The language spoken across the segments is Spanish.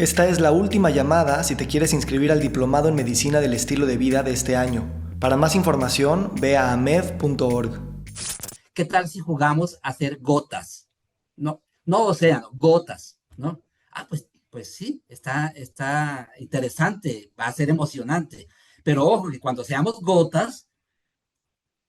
Esta es la última llamada si te quieres inscribir al Diplomado en Medicina del Estilo de Vida de este año. Para más información, ve a amed.org. ¿Qué tal si jugamos a hacer gotas? No, no océano, gotas, ¿no? Pues sí, está interesante, va a ser emocionante. Pero ojo, que cuando seamos gotas,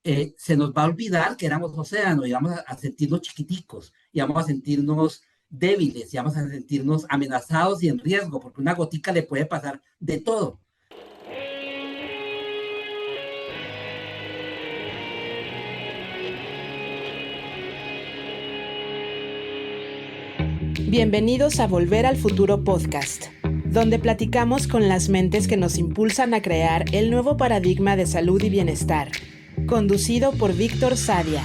se nos va a olvidar que éramos océano y vamos a sentirnos chiquiticos y vamos a sentirnos débiles y vamos a sentirnos amenazados y en riesgo, porque una gotica le puede pasar de todo. Bienvenidos a Volver al Futuro Podcast, donde platicamos con las mentes que nos impulsan a crear el nuevo paradigma de salud y bienestar, conducido por Víctor Sadia.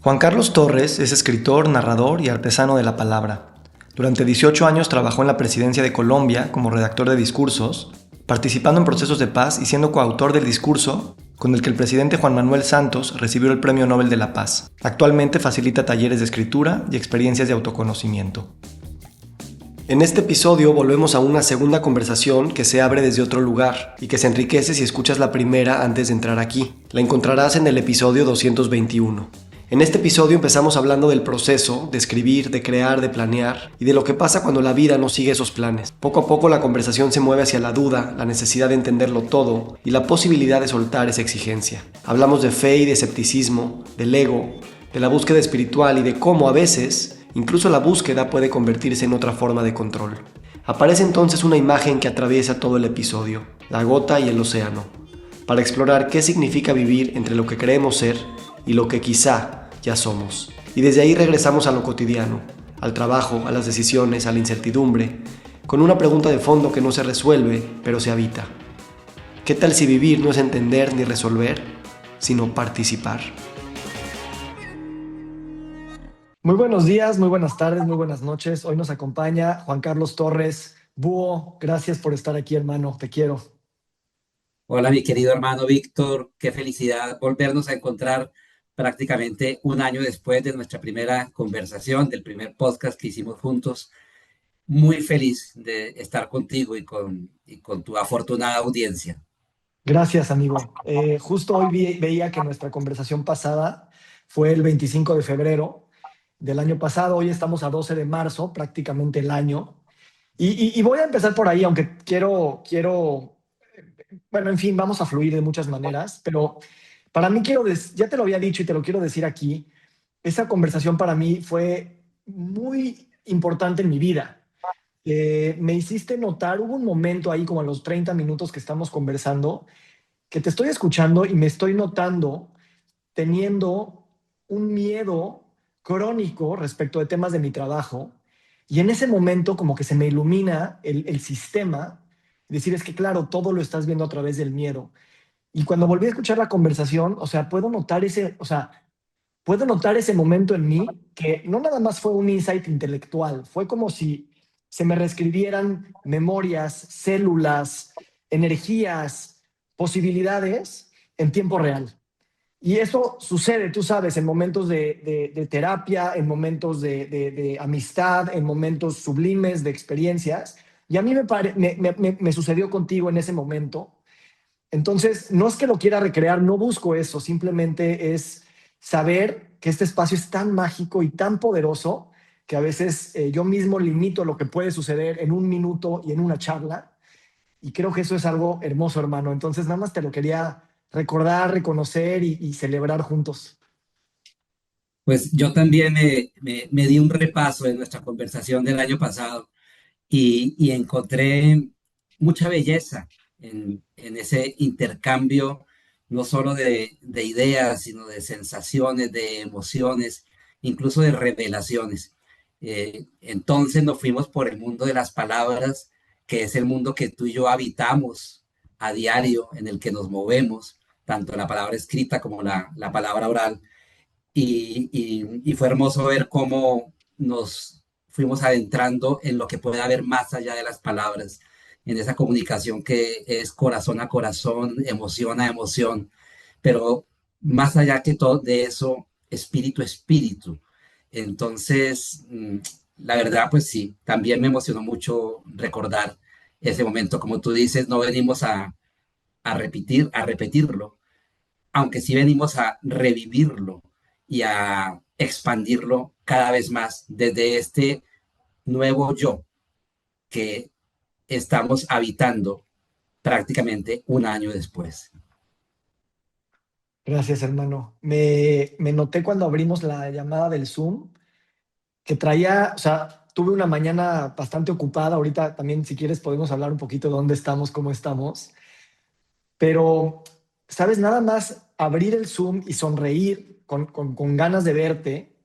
Juan Carlos Torres es escritor, narrador y artesano de la palabra. Durante 18 años trabajó en la presidencia de Colombia como redactor de discursos, participando en procesos de paz y siendo coautor del discurso con el que el presidente Juan Manuel Santos recibió el Premio Nobel de la Paz. Actualmente facilita talleres de escritura y experiencias de autoconocimiento. En este episodio volvemos a una segunda conversación que se abre desde otro lugar y que se enriquece si escuchas la primera antes de entrar aquí. La encontrarás en el episodio 221. En este episodio empezamos hablando del proceso, de escribir, de crear, de planear y de lo que pasa cuando la vida no sigue esos planes. Poco a poco la conversación se mueve hacia la duda, la necesidad de entenderlo todo y la posibilidad de soltar esa exigencia. Hablamos de fe y de escepticismo, del ego, de la búsqueda espiritual y de cómo a veces incluso la búsqueda puede convertirse en otra forma de control. Aparece entonces una imagen que atraviesa todo el episodio, la gota y el océano, para explorar qué significa vivir entre lo que creemos ser y lo que quizá ya somos. Y desde ahí regresamos a lo cotidiano, al trabajo, a las decisiones, a la incertidumbre, con una pregunta de fondo que no se resuelve, pero se habita. ¿Qué tal si vivir no es entender ni resolver, sino participar? Muy buenos días, muy buenas tardes, muy buenas noches. Hoy nos acompaña Juan Carlos Torres. Búho, gracias por estar aquí, hermano. Te quiero. Hola, mi querido hermano Víctor, qué felicidad volvernos a encontrar prácticamente un año después de nuestra primera conversación, del primer podcast que hicimos juntos. Muy feliz de estar contigo y con tu afortunada audiencia. Gracias, amigo. Justo hoy veía que nuestra conversación pasada fue el 25 de febrero del año pasado. Hoy estamos a 12 de marzo, prácticamente el año. Y voy a empezar por ahí, aunque bueno, en fin, vamos a fluir de muchas maneras, pero para mí ya te lo había dicho y te lo quiero decir aquí, esa conversación para mí fue muy importante en mi vida. Me hiciste notar, hubo un momento ahí como a los 30 minutos que estamos conversando, que te estoy escuchando y me estoy notando teniendo un miedo crónico respecto de temas de mi trabajo. Y en ese momento como que se me ilumina el sistema, decir, es que claro, todo lo estás viendo a través del miedo. Y cuando volví a escuchar la conversación, o sea, puedo notar ese momento en mí que no nada más fue un insight intelectual, fue como si se me reescribieran memorias, células, energías, posibilidades en tiempo real. Y eso sucede, tú sabes, en momentos de terapia, en momentos de amistad, en momentos sublimes de experiencias. Y a mí me sucedió contigo en ese momento. Entonces, no es que lo quiera recrear, no busco eso, simplemente es saber que este espacio es tan mágico y tan poderoso que a veces yo mismo limito lo que puede suceder en un minuto y en una charla. Y creo que eso es algo hermoso, hermano. Entonces, nada más te lo quería recordar, reconocer y celebrar juntos. Pues yo también me di un repaso en nuestra conversación del año pasado y encontré mucha belleza en ese intercambio, no solo de ideas, sino de sensaciones, de emociones, incluso de revelaciones. Entonces nos fuimos por el mundo de las palabras, que es el mundo que tú y yo habitamos a diario, en el que nos movemos, tanto la palabra escrita como la palabra oral. Y fue hermoso ver cómo nos fuimos adentrando en lo que puede haber más allá de las palabras, en esa comunicación que es corazón a corazón, emoción a emoción, pero más allá que todo de eso, espíritu a espíritu. Entonces, la verdad, pues sí, también me emocionó mucho recordar ese momento. Como tú dices, no venimos a repetirlo, aunque sí venimos a revivirlo y a expandirlo cada vez más desde este nuevo yo que estamos habitando prácticamente un año después. Gracias, hermano. Me noté cuando abrimos la llamada del Zoom que traía, o sea, tuve una mañana bastante ocupada. Ahorita también, si quieres, podemos hablar un poquito de dónde estamos, cómo estamos. Pero, ¿sabes? Nada más abrir el Zoom y sonreír con ganas de verte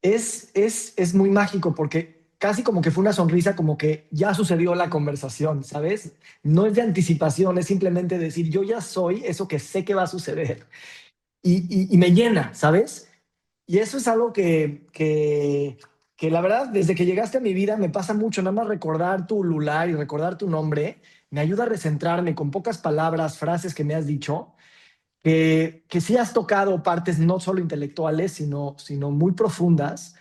es muy mágico porque casi como que fue una sonrisa, como que ya sucedió la conversación, ¿sabes? No es de anticipación, es simplemente decir, yo ya soy eso que sé que va a suceder y me llena, ¿sabes? Y eso es algo que la verdad, desde que llegaste a mi vida me pasa mucho, nada más recordar tu lular y recordar tu nombre, me ayuda a recentrarme con pocas palabras, frases que me has dicho, que sí has tocado partes no solo intelectuales, sino muy profundas.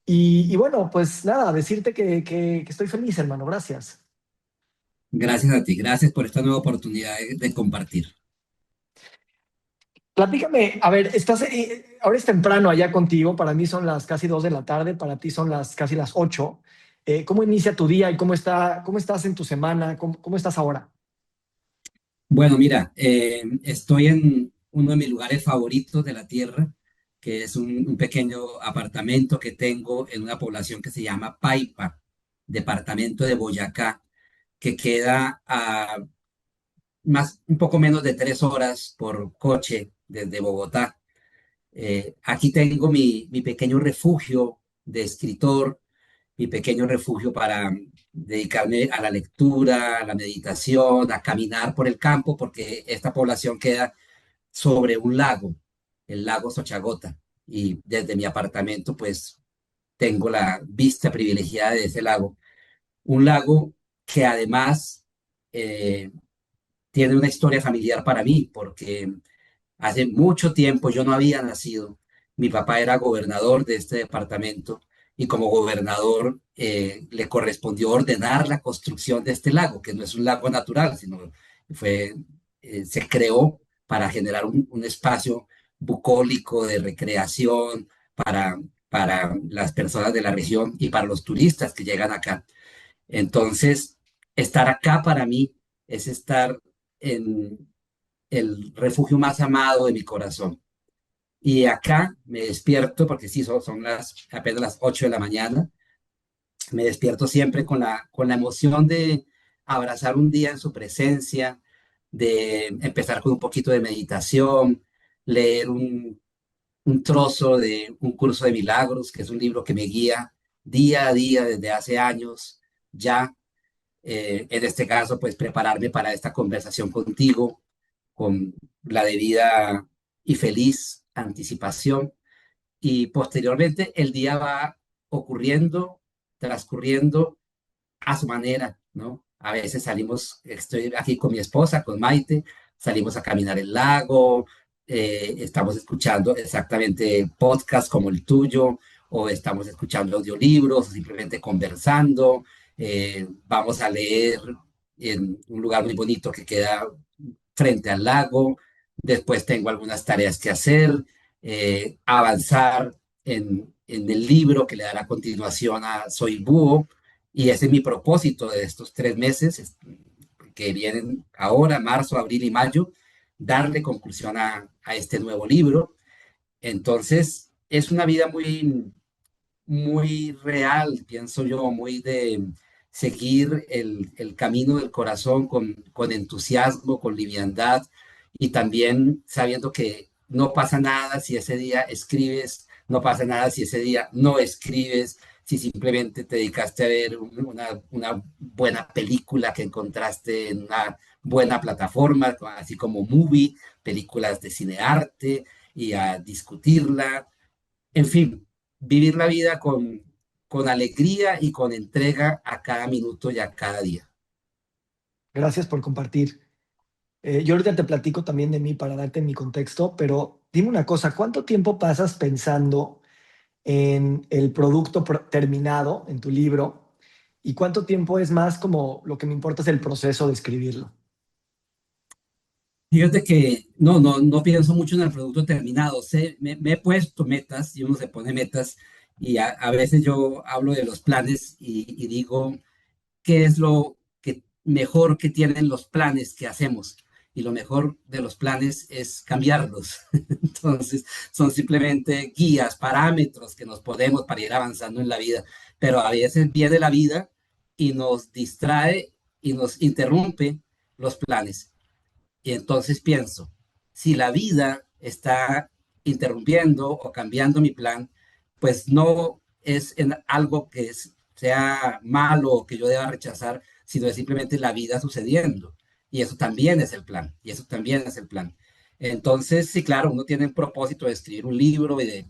Y bueno, pues nada, decirte que estoy feliz, hermano, gracias. Gracias a ti, gracias por esta nueva oportunidad de compartir. Platícame, a ver, ahora es temprano allá contigo, para mí son las casi 2 de la tarde, para ti son casi las 8. ¿Cómo inicia tu día y cómo estás en tu semana? ¿Cómo estás ahora? Bueno, mira, estoy en uno de mis lugares favoritos de la tierra, que es un pequeño apartamento que tengo en una población que se llama Paipa, departamento de Boyacá, que queda a un poco menos de 3 horas por coche desde Bogotá. Aquí tengo mi pequeño refugio de escritor, mi pequeño refugio para dedicarme a la lectura, a la meditación, a caminar por el campo, porque esta población queda sobre un lago, el lago Sochagota, y desde mi apartamento pues tengo la vista privilegiada de ese lago, un lago que además eh, tiene una historia familiar para mí, porque hace mucho tiempo yo no había nacido. Mi papá era gobernador de este departamento y como gobernador le correspondió ordenar la construcción de este lago, que no es un lago natural, sino fue, se creó para generar un espacio bucólico de recreación para las personas de la región y para los turistas que llegan acá. Entonces, estar acá para mí es estar en el refugio más amado de mi corazón. Y acá me despierto, porque sí, son apenas las 8 de la mañana, me despierto siempre con la emoción de abrazar un día en su presencia, de empezar con un poquito de meditación, leer un trozo de un curso de milagros, que es un libro que me guía día a día desde hace años ya. En este caso, pues prepararme para esta conversación contigo con la debida y feliz anticipación. Y posteriormente el día va ocurriendo, transcurriendo a su manera, ¿no? A veces salimos, estoy aquí con mi esposa, con Maite, salimos a caminar el lago, estamos escuchando exactamente podcasts como el tuyo, o estamos escuchando audiolibros, o simplemente conversando, vamos a leer en un lugar muy bonito que queda frente al lago, después tengo algunas tareas que hacer, avanzar en el libro que le dará continuación a Soy Búho, y ese es mi propósito de estos 3 meses que vienen ahora, marzo, abril y mayo, darle conclusión a este nuevo libro. Entonces, es una vida muy real, pienso yo, muy de seguir el camino del corazón con entusiasmo, con liviandad y también sabiendo que no pasa nada si ese día escribes, no pasa nada si ese día no escribes, si simplemente te dedicaste a ver una buena película que encontraste en una buena plataforma, así como Movie, películas de cinearte y a discutirla, en fin, vivir la vida con alegría y con entrega a cada minuto y a cada día. Gracias por compartir. Yo ahorita te platico también de mí para darte mi contexto, pero Dime una cosa, ¿cuánto tiempo pasas pensando en el producto terminado en tu libro? ¿Y cuánto tiempo es más como lo que me importa es el proceso de escribirlo? Fíjate que no pienso mucho en el producto terminado. Me he puesto metas y uno se pone metas y a veces yo hablo de los planes y digo qué es lo que mejor que tienen los planes que hacemos. Y lo mejor de los planes es cambiarlos. Entonces, son simplemente guías, parámetros que nos podemos para ir avanzando en la vida. Pero a veces viene la vida y nos distrae y nos interrumpe los planes. Y entonces pienso, si la vida está interrumpiendo o cambiando mi plan, pues no es en algo que sea malo o que yo deba rechazar, sino es simplemente la vida sucediendo. Y eso también es el plan, y eso también es el plan. Entonces, sí, claro, uno tiene un propósito de escribir un libro y de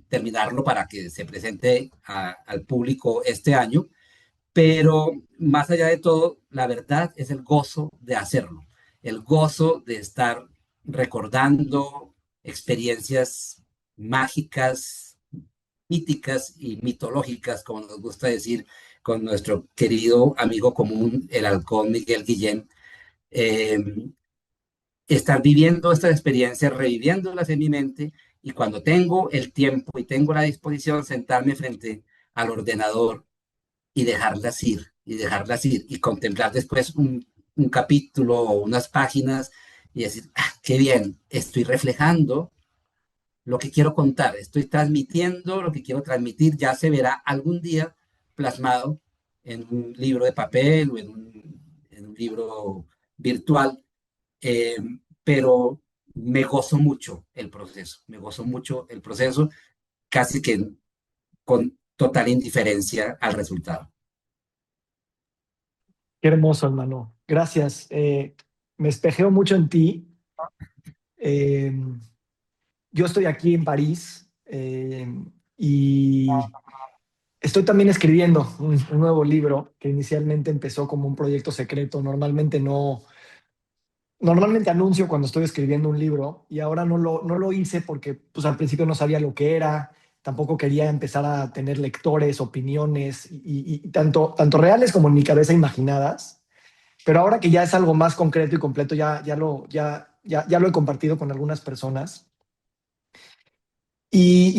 terminarlo para que se presente al público este año, pero más allá de todo, la verdad es el gozo de hacerlo, el gozo de estar recordando experiencias mágicas, míticas y mitológicas, como nos gusta decir, con nuestro querido amigo común, el halcón Miguel Guillén. Eh, Estar viviendo estas experiencias, reviviéndolas en mi mente, y cuando tengo el tiempo y tengo la disposición, sentarme frente al ordenador y dejarlas ir, y contemplar después un capítulo o unas páginas y decir, ah, qué bien, estoy reflejando lo que quiero contar, estoy transmitiendo lo que quiero transmitir, ya se verá algún día plasmado en un libro de papel o en un libro virtual, eh, pero me gozo mucho el proceso, me gozo mucho el proceso, casi que con total indiferencia al resultado. Qué hermoso, hermano. Gracias. Me espejeo mucho en ti. Eh, yo estoy aquí en París y estoy también escribiendo un nuevo libro que inicialmente empezó como un proyecto secreto. Normalmente anuncio cuando estoy escribiendo un libro y ahora no lo hice porque pues, al principio no sabía lo que era, tampoco quería empezar a tener lectores, opiniones y tanto reales como en mi cabeza imaginadas. Pero ahora que ya es algo más concreto y completo, ya lo he compartido con algunas personas.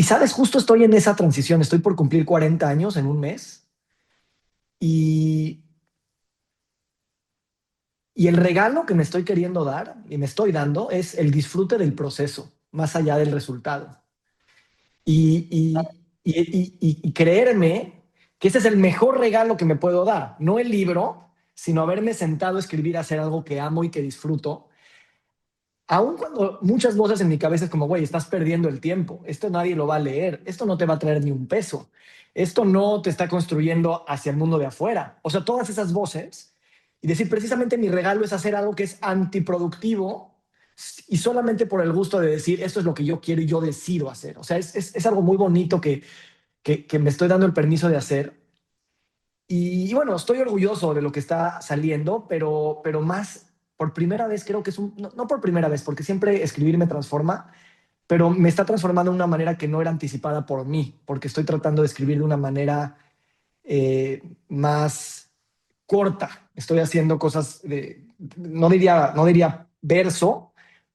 Sabes, justo estoy en esa transición, estoy por cumplir 40 años en un mes y, y el regalo que me estoy queriendo dar y me estoy dando es el disfrute del proceso, más allá del resultado. Y creerme que ese es el mejor regalo que me puedo dar, no el libro, sino haberme sentado a escribir, a hacer algo que amo y que disfruto. Aun cuando muchas voces en mi cabeza es como, güey, estás perdiendo el tiempo, esto nadie lo va a leer, esto no te va a traer ni un peso, esto no te está construyendo hacia el mundo de afuera. O sea, todas esas voces y decir, precisamente mi regalo es hacer algo que es antiproductivo y solamente por el gusto de decir, esto es lo que yo quiero y yo decido hacer. O sea, es algo muy bonito que me estoy dando el permiso de hacer. Bueno, estoy orgulloso de lo que está saliendo, pero más por primera vez creo que es no por primera vez, porque siempre escribir me transforma, pero me está transformando de una manera que no era anticipada por mí, porque estoy tratando de escribir de una manera más corta. Estoy haciendo cosas no diría verso,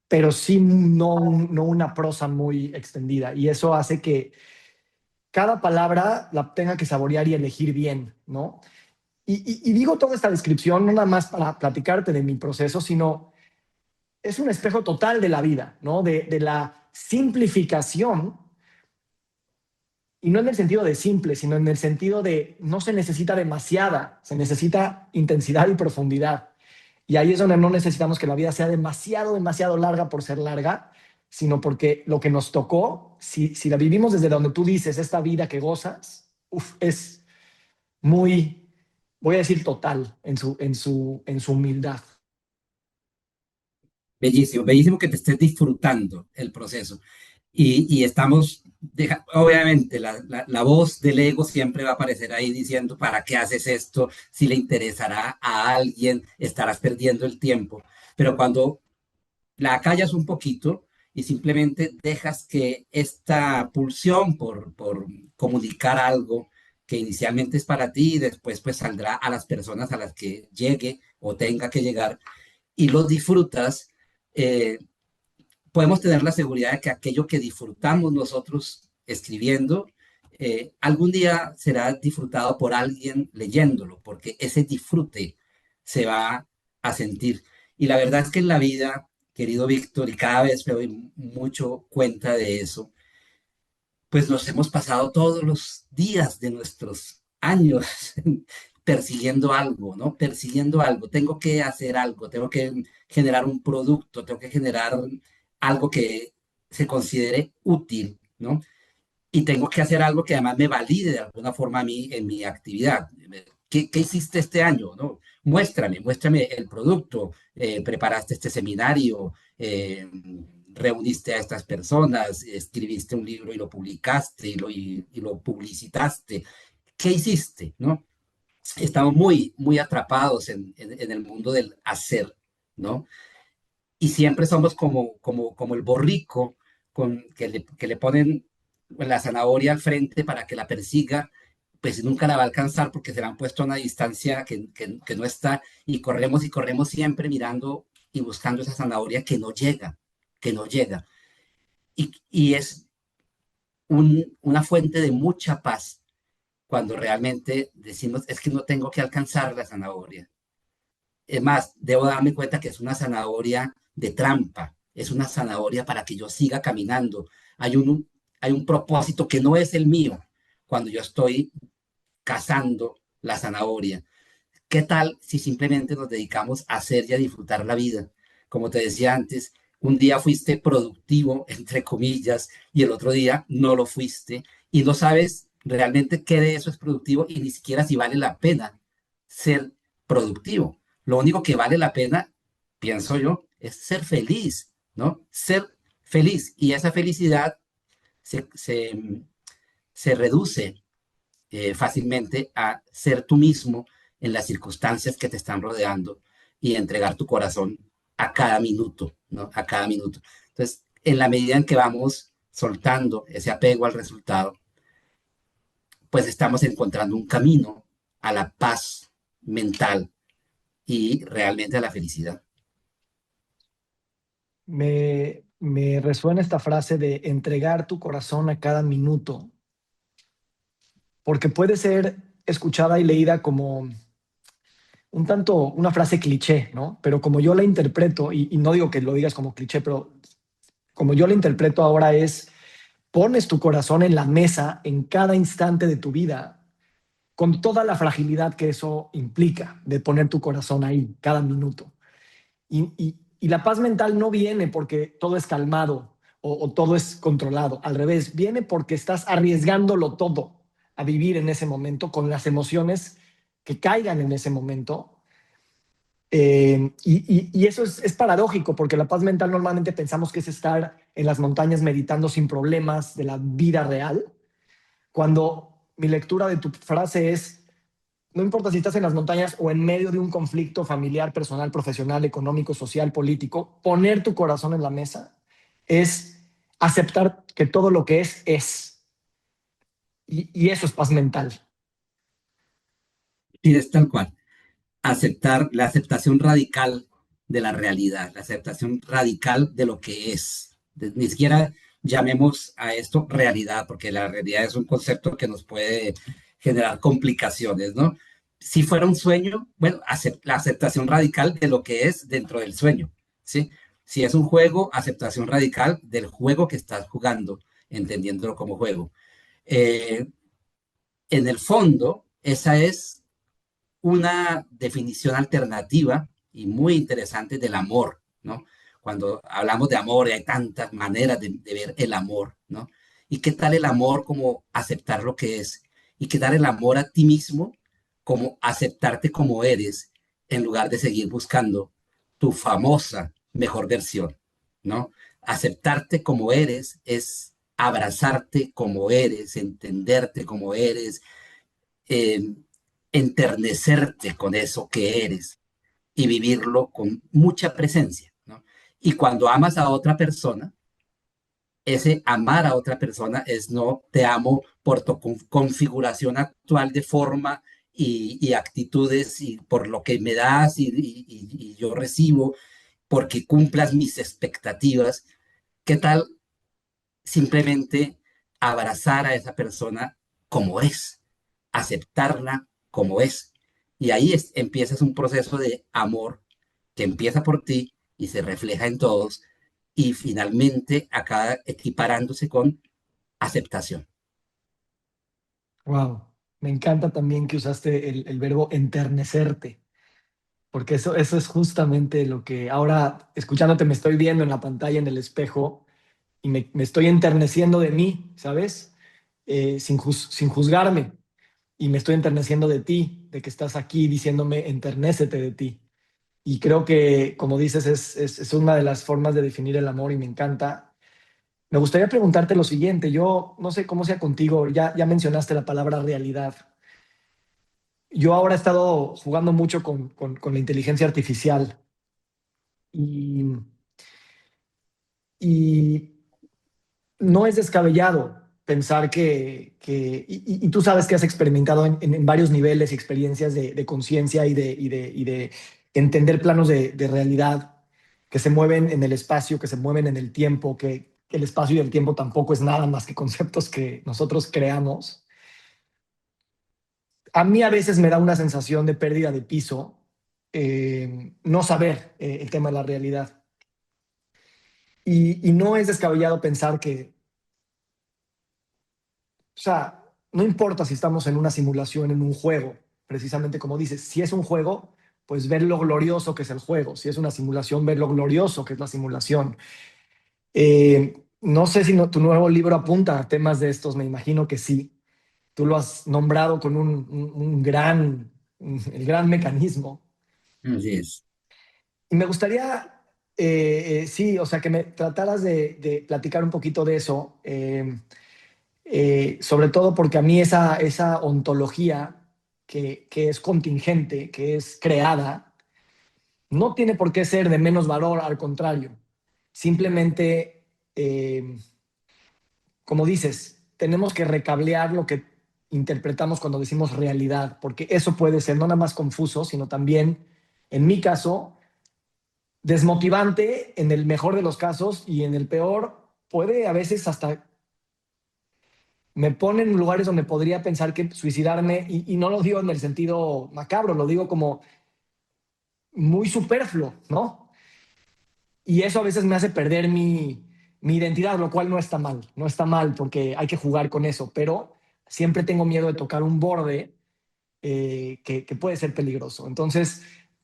pero sí no una prosa muy extendida. Y eso hace que cada palabra la tenga que saborear y elegir bien, ¿no? Y digo toda esta descripción no nada más para platicarte de mi proceso, sino es un espejo total de la vida, ¿no? De la simplificación, y no en el sentido de simple, sino en el sentido de no se necesita demasiada, se necesita intensidad y profundidad. Y ahí es donde no necesitamos que la vida sea demasiado larga por ser larga, sino porque lo que nos tocó, si la vivimos desde donde tú dices, esta vida que gozas, es muy, voy a decir total en su humildad. Bellísimo, bellísimo que te estés disfrutando el proceso. Y estamos, obviamente, la voz del ego siempre va a aparecer ahí diciendo, ¿para qué haces esto? Si le interesará a alguien, estarás perdiendo el tiempo. Pero cuando la acallas un poquito y simplemente dejas que esta pulsión por comunicar algo que inicialmente es para ti y después pues saldrá a las personas a las que llegue o tenga que llegar y lo disfrutas, eh, podemos tener la seguridad de que aquello que disfrutamos nosotros escribiendo, algún día será disfrutado por alguien leyéndolo, porque ese disfrute se va a sentir. Y la verdad es que en la vida, querido Víctor, y cada vez me doy mucho cuenta de eso, pues nos hemos pasado todos los días de nuestros años persiguiendo algo, ¿no? Persiguiendo algo. Tengo que hacer algo, tengo que generar un producto, tengo que generar algo que se considere útil, ¿no? Y tengo que hacer algo que además me valide de alguna forma a mí en mi actividad. ¿Qué hiciste este año? ¿No? Muéstrame el producto, preparaste este seminario, reuniste a estas personas, escribiste un libro y lo publicaste y lo publicitaste. ¿Qué hiciste? ¿No? Estamos muy atrapados en el mundo del hacer, ¿no? Y siempre somos como el borrico que le ponen la zanahoria al frente para que la persiga, pues nunca la va a alcanzar porque se la han puesto a una distancia que no está y corremos siempre mirando y buscando esa zanahoria que no llega. Y es una fuente de mucha paz cuando realmente decimos, es que no tengo que alcanzar la zanahoria. Es más, debo darme cuenta que es una zanahoria de trampa, es una zanahoria para que yo siga caminando. Hay un propósito que no es el mío cuando yo estoy cazando la zanahoria. ¿Qué tal si simplemente nos dedicamos a hacer y a disfrutar la vida? Como te decía antes, un día fuiste productivo, entre comillas, y el otro día no lo fuiste, y no sabes realmente qué de eso es productivo y ni siquiera si vale la pena ser productivo. Lo único que vale la pena, pienso yo, es ser feliz, ¿no? Ser feliz. Y esa felicidad se, se, se reduce fácilmente a ser tú mismo en las circunstancias que te están rodeando y entregar tu corazón a cada minuto, ¿no? A cada minuto. Entonces, en la medida en que vamos soltando ese apego al resultado, pues estamos encontrando un camino a la paz mental y realmente a la felicidad. Me resuena esta frase de entregar tu corazón a cada minuto, porque puede ser escuchada y leída como un tanto una frase cliché, ¿no? Pero como yo la interpreto, y no digo que lo digas como cliché, pero como yo la interpreto ahora es, pones tu corazón en la mesa en cada instante de tu vida, con toda la fragilidad que eso implica, de poner tu corazón ahí, cada minuto. Y la paz mental no viene porque todo es calmado o todo es controlado. Al revés, viene porque estás arriesgándolo todo a vivir en ese momento con las emociones que caigan en ese momento. Y eso es paradójico porque la paz mental normalmente pensamos que es estar en las montañas meditando sin problemas de la vida real, cuando mi lectura de tu frase es, no importa si estás en las montañas o en medio de un conflicto familiar, personal, profesional, económico, social, político, poner tu corazón en la mesa es aceptar que todo lo que es. Y eso es paz mental. Y es tal cual. Aceptar la aceptación radical de la realidad, la aceptación radical de lo que es. Ni siquiera llamemos a esto realidad, porque la realidad es un concepto que nos puede generar complicaciones, ¿no? Si fuera un sueño, bueno, la aceptación radical de lo que es dentro del sueño, ¿sí? Si es un juego, aceptación radical del juego que estás jugando, entendiéndolo como juego. Eh, en el fondo, esa es una definición alternativa y muy interesante del amor, ¿no? Cuando hablamos de amor, hay tantas maneras de ver el amor, ¿no? ¿Y qué tal el amor como aceptar lo que es? ¿Y qué tal el amor a ti mismo como aceptarte como eres en lugar de seguir buscando tu famosa mejor versión, ¿no? Aceptarte como eres es abrazarte como eres, entenderte como eres, eh, enternecerte con eso que eres y vivirlo con mucha presencia, ¿no? Y cuando amas a otra persona, ese amar a otra persona es no te amo por tu configuración actual de forma y actitudes y por lo que me das y yo recibo, porque cumplas mis expectativas. ¿Qué tal simplemente abrazar a esa persona como es, aceptarla como es? Y ahí empiezas un proceso de amor que empieza por ti y se refleja en todos y finalmente acaba equiparándose con aceptación. Wow, me encanta también que usaste el verbo enternecerte, porque eso es justamente lo que ahora, escuchándote, me estoy viendo en la pantalla, en el espejo, y me estoy enterneciendo de mí, ¿sabes? Sin juzgarme, y me estoy enterneciendo de ti, de que estás aquí diciéndome, enternécete de ti. Y creo que, como dices, es una de las formas de definir el amor y me encanta. Me gustaría preguntarte lo siguiente, yo no sé cómo sea contigo, ya mencionaste la palabra realidad. Yo ahora he estado jugando mucho con la inteligencia artificial y, y no es descabellado pensar y tú sabes que has experimentado en varios niveles y experiencias de conciencia y de entender planos de realidad que se mueven en el espacio, que se mueven en el tiempo, que el espacio y el tiempo tampoco es nada más que conceptos que nosotros creamos. A mí a veces me da una sensación de pérdida de piso, no saber el tema de la realidad. Y no es descabellado pensar que, o sea, no importa si estamos en una simulación, en un juego, precisamente como dices, si es un juego, pues ver lo glorioso que es el juego, si es una simulación, ver lo glorioso que es la simulación. No sé si tu nuevo libro apunta a temas de estos, me imagino que sí. Tú lo has nombrado con el gran mecanismo. Así es. Y me gustaría, sí, o sea, que me trataras de platicar un poquito de eso, sobre todo porque a mí esa ontología que es contingente, que es creada, no tiene por qué ser de menos valor, al contrario. Simplemente, como dices, tenemos que recablear lo que interpretamos cuando decimos realidad, porque eso puede ser no nada más confuso, sino también, en mi caso, desmotivante en el mejor de los casos y en el peor puede a veces hasta me pone en lugares donde podría pensar que suicidarme y no lo digo en el sentido macabro, lo digo como muy superfluo, ¿no? Y eso a veces me hace perder mi identidad, lo cual no está mal, no está mal porque hay que jugar con eso, pero siempre tengo miedo de tocar un borde que puede ser peligroso. Entonces,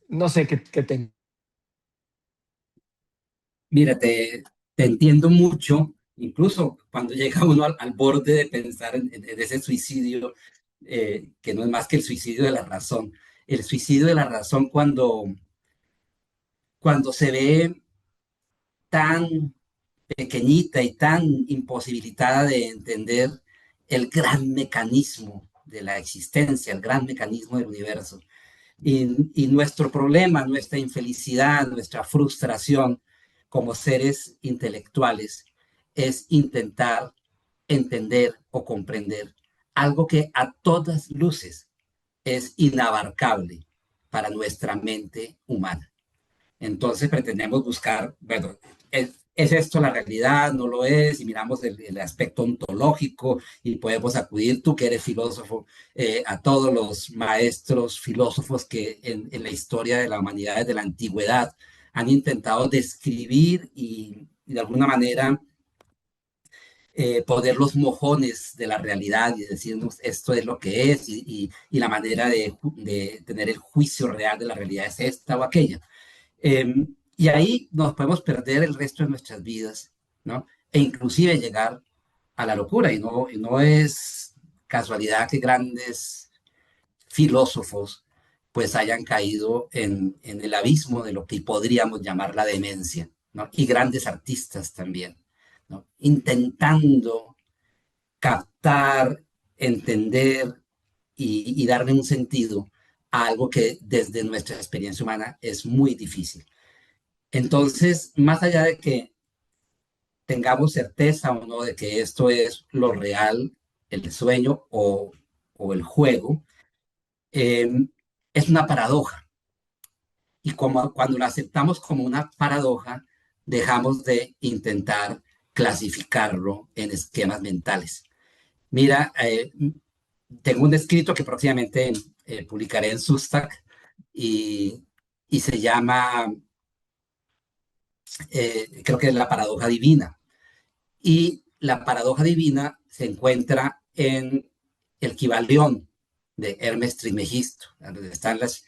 no sé qué tengo. Mira, te entiendo mucho, incluso cuando llega uno al borde de pensar en ese suicidio, que no es más que el suicidio de la razón. El suicidio de la razón cuando se ve tan pequeñita y tan imposibilitada de entender el gran mecanismo de la existencia, el gran mecanismo del universo. Y nuestro problema, nuestra infelicidad, nuestra frustración como seres intelectuales es intentar entender o comprender algo que a todas luces es inabarcable para nuestra mente humana. Entonces pretendemos buscar, bueno, ¿es esto la realidad? ¿No lo es? Y miramos el aspecto ontológico y podemos acudir, tú que eres filósofo, a todos los maestros filósofos que en la historia de la humanidad desde la antigüedad han intentado describir y de alguna manera poner los mojones de la realidad y decirnos esto es lo que es y la manera de tener el juicio real de la realidad es esta o aquella. Eh, y ahí nos podemos perder el resto de nuestras vidas, ¿no? E inclusive llegar a la locura. Y no es casualidad que grandes filósofos pues hayan caído en el abismo de lo que podríamos llamar la demencia, ¿no? Y grandes artistas también, ¿no? Intentando captar, entender y darle un sentido a algo que desde nuestra experiencia humana es muy difícil. Entonces, más allá de que tengamos certeza o no de que esto es lo real, el sueño o el juego, eh, es una paradoja. Y como, cuando la aceptamos como una paradoja, dejamos de intentar clasificarlo en esquemas mentales. Mira, tengo un escrito que próximamente publicaré en Substack y, y se llama, creo que es la paradoja divina. Y la paradoja divina se encuentra en el Kybalión de Hermes Trismegisto, donde están las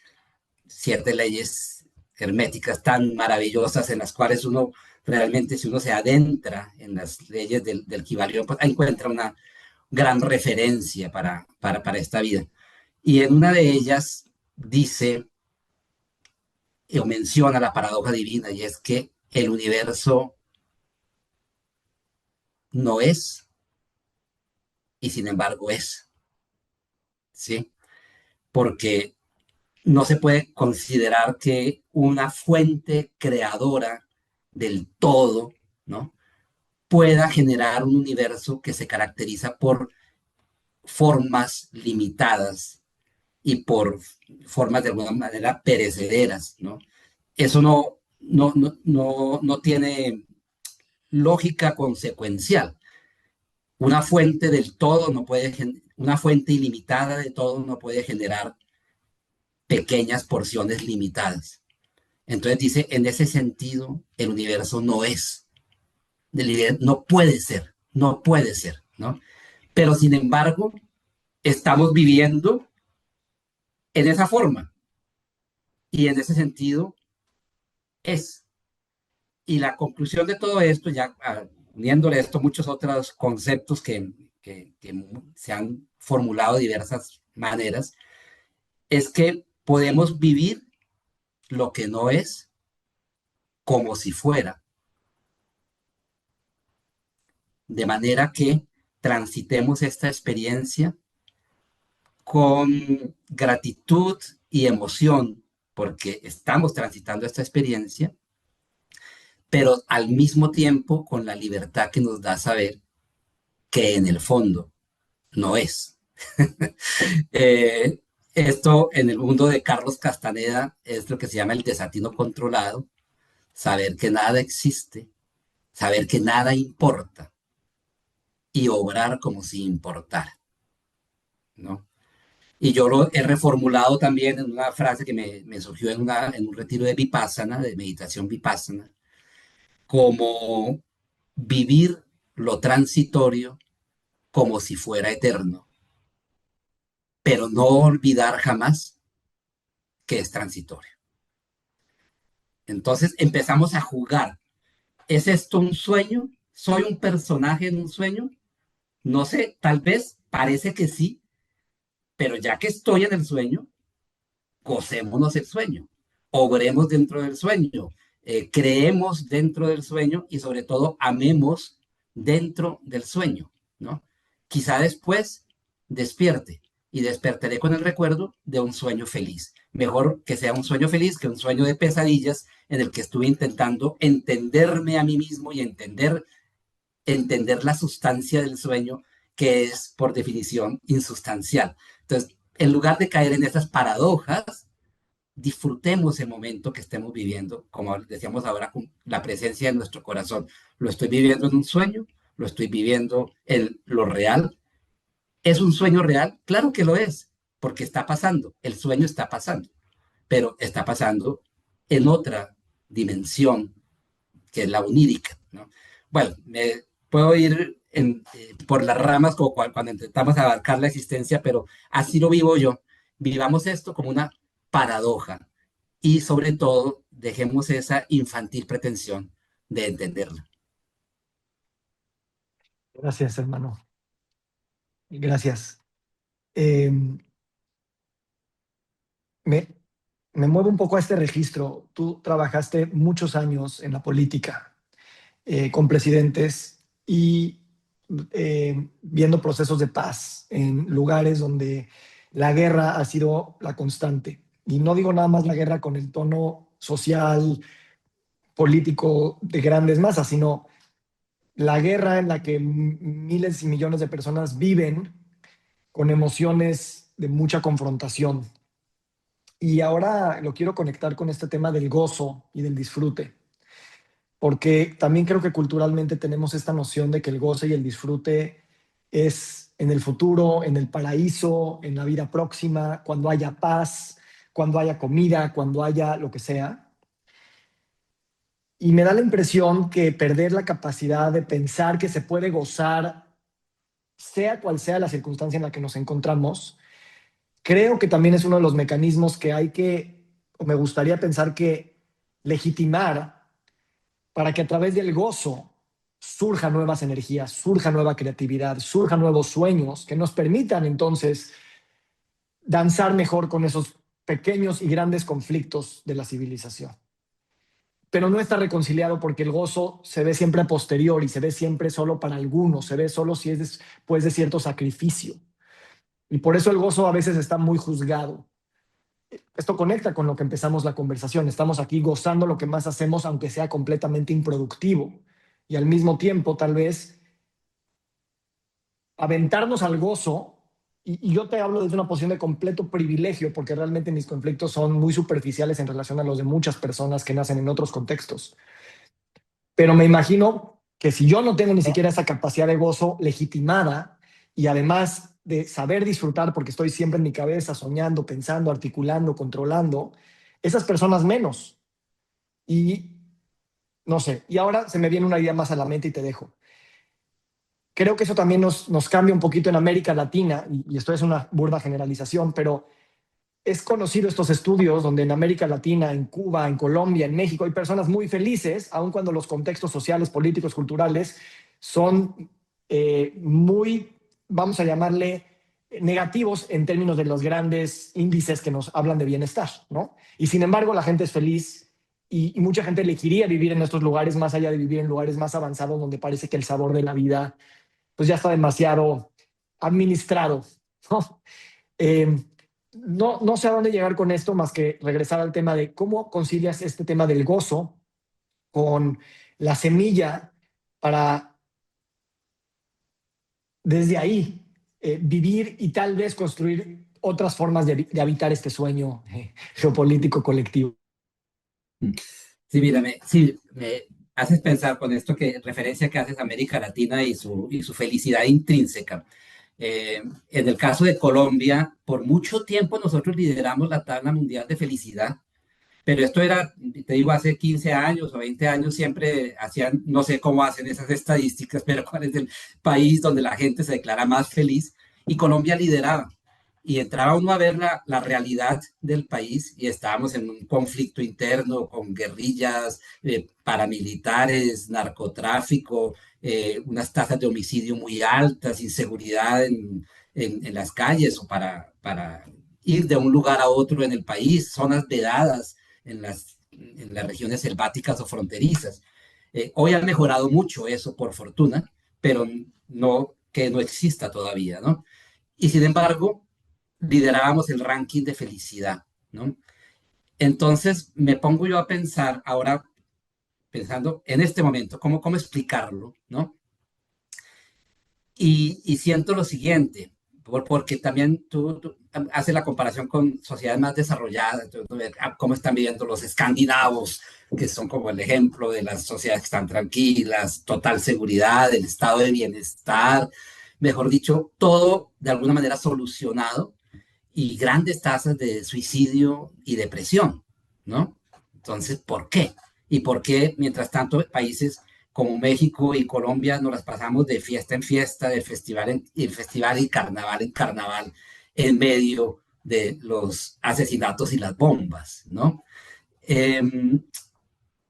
7 leyes herméticas tan maravillosas en las cuales uno realmente, si uno se adentra en las leyes del Kybalión, pues encuentra una gran referencia para esta vida. Y en una de ellas dice o menciona la paradoja divina, y es que el universo no es y sin embargo es, ¿sí? Porque no se puede considerar que una fuente creadora del todo, ¿no?, pueda generar un universo que se caracteriza por formas limitadas y por formas de alguna manera perecederas, ¿no? Eso no tiene lógica consecuencial. Una fuente del todo no puede, una fuente ilimitada de todo no puede generar pequeñas porciones limitadas. Entonces dice, en ese sentido, el universo no es, no puede ser, no puede ser, ¿no? Pero sin embargo, estamos viviendo en esa forma y en ese sentido es. Y la conclusión de todo esto, ya uniéndole esto muchos otros conceptos que se han formulado de diversas maneras, es que podemos vivir lo que no es como si fuera, de manera que transitemos esta experiencia con gratitud y emoción, porque estamos transitando esta experiencia, pero al mismo tiempo con la libertad que nos da saber que en el fondo no es. Esto en el mundo de Carlos Castaneda es lo que se llama el desatino controlado, saber que nada existe, saber que nada importa y obrar como si importara, ¿no? Y yo lo he reformulado también en una frase que me surgió en un retiro de Vipassana, de meditación Vipassana, como vivir lo transitorio como si fuera eterno, pero no olvidar jamás que es transitorio. Entonces empezamos a jugar. ¿Es esto un sueño? ¿Soy un personaje en un sueño? No sé, tal vez parece que sí, pero ya que estoy en el sueño, gocémonos el sueño, obremos dentro del sueño, creemos dentro del sueño y sobre todo amemos dentro del sueño, ¿no? Quizá después despierte y despertaré con el recuerdo de un sueño feliz. Mejor que sea un sueño feliz que un sueño de pesadillas en el que estuve intentando entenderme a mí mismo y entender la sustancia del sueño, que es por definición insustancial. Entonces, en lugar de caer en esas paradojas, disfrutemos el momento que estemos viviendo, como decíamos ahora, con la presencia de nuestro corazón. ¿Lo estoy viviendo en un sueño? ¿Lo estoy viviendo en lo real? ¿Es un sueño real? Claro que lo es, porque está pasando, el sueño está pasando, pero está pasando en otra dimensión, que es la onírica, ¿no? Bueno, me puedo ir por las ramas como cuando intentamos abarcar la existencia, pero así lo vivo yo. Vivamos esto como una paradoja y sobre todo dejemos esa infantil pretensión de entenderla. Gracias, hermano. Gracias. Eh, me, me muevo un poco a este registro. Tú trabajaste muchos años en la política, con presidentes y viendo procesos de paz en lugares donde la guerra ha sido la constante. Y no digo nada más la guerra con el tono social, político de grandes masas, sino la guerra en la que miles y millones de personas viven con emociones de mucha confrontación. Y ahora lo quiero conectar con este tema del gozo y del disfrute, porque también creo que culturalmente tenemos esta noción de que el goce y el disfrute es en el futuro, en el paraíso, en la vida próxima, cuando haya paz, cuando haya comida, cuando haya lo que sea. Y me da la impresión que perder la capacidad de pensar que se puede gozar, sea cual sea la circunstancia en la que nos encontramos, creo que también es uno de los mecanismos que hay que, o me gustaría pensar que legitimar para que a través del gozo surjan nuevas energías, surja nueva creatividad, surjan nuevos sueños que nos permitan entonces danzar mejor con esos pequeños y grandes conflictos de la civilización. Pero no está reconciliado porque el gozo se ve siempre a posteriori, se ve siempre solo para algunos, se ve solo si es después de cierto sacrificio. Y por eso el gozo a veces está muy juzgado. Esto conecta con lo que empezamos la conversación. Estamos aquí gozando lo que más hacemos, aunque sea completamente improductivo. Y al mismo tiempo, tal vez, aventarnos al gozo, y yo te hablo desde una posición de completo privilegio, porque realmente mis conflictos son muy superficiales en relación a los de muchas personas que nacen en otros contextos. Pero me imagino que si yo no tengo ni siquiera esa capacidad de gozo legitimada y además de saber disfrutar porque estoy siempre en mi cabeza soñando, pensando, articulando, controlando, esas personas menos. Y no sé, y ahora se me viene una idea más a la mente y te dejo. Creo que eso también nos cambia un poquito en América Latina, y esto es una burda generalización, pero es conocido estos estudios donde en América Latina, en Cuba, en Colombia, en México, hay personas muy felices, aun cuando los contextos sociales, políticos, culturales son muy, vamos a llamarle, negativos en términos de los grandes índices que nos hablan de bienestar, ¿no? Y sin embargo, la gente es feliz y mucha gente elegiría vivir en estos lugares más allá de vivir en lugares más avanzados donde parece que el sabor de la vida pues ya está demasiado administrado, ¿no? Eh, no sé a dónde llegar con esto más que regresar al tema de cómo concilias este tema del gozo con la semilla para desde ahí vivir y tal vez construir otras formas de habitar este sueño geopolítico colectivo. Sí, mira, sí, me haces pensar con esto que referencia que haces a América Latina y su felicidad intrínseca. En el caso de Colombia, por mucho tiempo nosotros lideramos la tabla mundial de felicidad, pero esto era, te digo, hace 15 años o 20 años siempre hacían, no sé cómo hacen esas estadísticas, pero cuál es el país donde la gente se declara más feliz, y Colombia lideraba. Y entraba uno a ver la realidad del país y estábamos en un conflicto interno con guerrillas, paramilitares, narcotráfico, unas tasas de homicidio muy altas, inseguridad en las calles o para ir de un lugar a otro en el país, zonas vedadas en las regiones selváticas o fronterizas. Hoy ha mejorado mucho eso, por fortuna, pero no que no exista todavía, ¿no? Y sin embargo, liderábamos el ranking de felicidad, ¿no? Entonces me pongo yo a pensar, ahora pensando en este momento, cómo explicarlo, ¿no? Y siento lo siguiente, porque también tú haces la comparación con sociedades más desarrolladas, cómo están viviendo los escandinavos, que son como el ejemplo de las sociedades que están tranquilas, total seguridad, el estado de bienestar, mejor dicho, todo de alguna manera solucionado y grandes tasas de suicidio y depresión, ¿no? Entonces, ¿por qué? ¿Y por qué, mientras tanto, países como México y Colombia nos las pasamos de fiesta en fiesta, de festival y carnaval en carnaval, en medio de los asesinatos y las bombas, ¿no? Eh,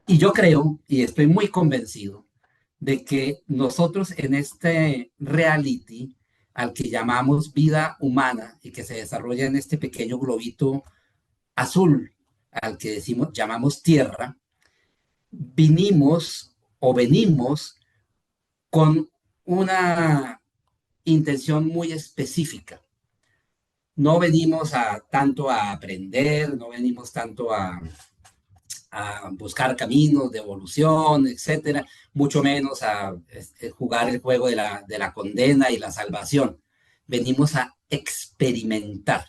y yo creo, y estoy muy convencido, de que nosotros en este reality al que llamamos vida humana y que se desarrolla en este pequeño globito azul al que decimos, llamamos tierra, vinimos o venimos con una intención muy específica. No venimos tanto a aprender, no venimos tanto a buscar caminos de evolución, etcétera, mucho menos a jugar el juego de la condena y la salvación. Venimos a experimentar.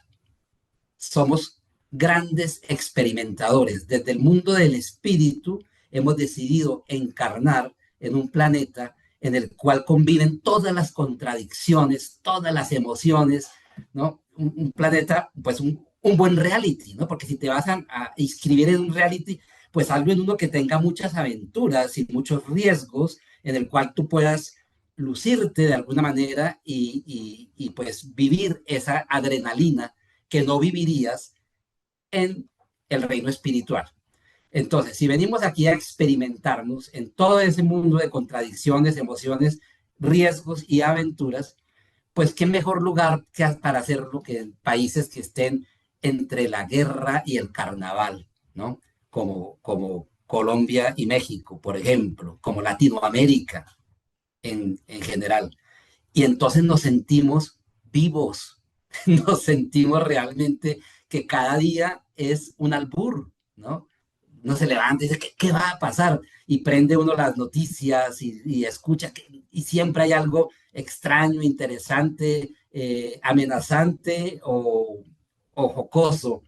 Somos grandes experimentadores. Desde el mundo del espíritu hemos decidido encarnar en un planeta en el cual conviven todas las contradicciones, todas las emociones, ¿no? Un planeta, pues un buen reality, ¿no? Porque si te vas a inscribir en un reality, pues algo en uno que tenga muchas aventuras y muchos riesgos, en el cual tú puedas lucirte de alguna manera y pues vivir esa adrenalina que no vivirías en el reino espiritual. Entonces, si venimos aquí a experimentarnos en todo ese mundo de contradicciones, emociones, riesgos y aventuras, pues qué mejor lugar para hacerlo que en países que estén entre la guerra y el carnaval, ¿no? Como Colombia y México, por ejemplo, como Latinoamérica en general. Y entonces nos sentimos vivos, nos sentimos realmente que cada día es un albur, ¿no? Uno se levanta y dice, ¿qué va a pasar? Y prende uno las noticias y escucha, y siempre hay algo extraño, interesante, amenazante o jocoso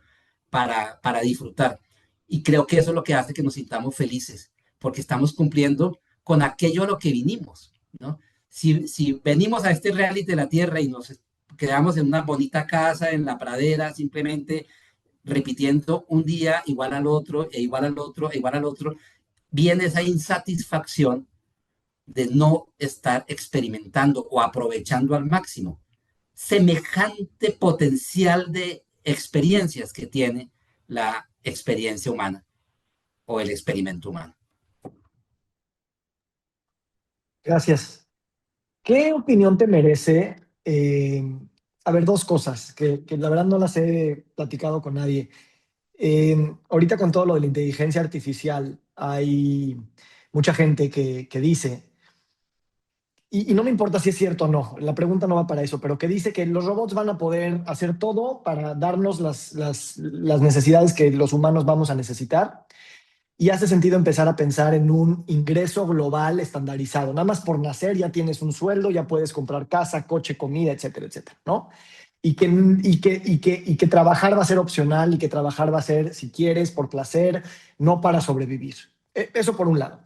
para disfrutar. Y creo que eso es lo que hace que nos sintamos felices, porque estamos cumpliendo con aquello a lo que vinimos, ¿no? Si venimos a este reality de la Tierra y nos quedamos en una bonita casa, en la pradera, simplemente repitiendo un día igual al otro, e igual al otro, e igual al otro, viene esa insatisfacción de no estar experimentando o aprovechando al máximo semejante potencial de experiencias que tiene la experiencia humana o el experimento humano. Gracias. ¿Qué opinión te merece? A ver, dos cosas que la verdad no las he platicado con nadie. Ahorita con todo lo de la inteligencia artificial, hay mucha gente que dice, y no me importa si es cierto o no, la pregunta no va para eso, pero que dice que los robots van a poder hacer todo para darnos las necesidades que los humanos vamos a necesitar. Y hace sentido empezar a pensar en un ingreso global estandarizado. Nada más por nacer ya tienes un sueldo, ya puedes comprar casa, coche, comida, etcétera, etcétera, ¿no? Y que trabajar va a ser opcional y que trabajar va a ser, si quieres, por placer, no para sobrevivir. Eso por un lado.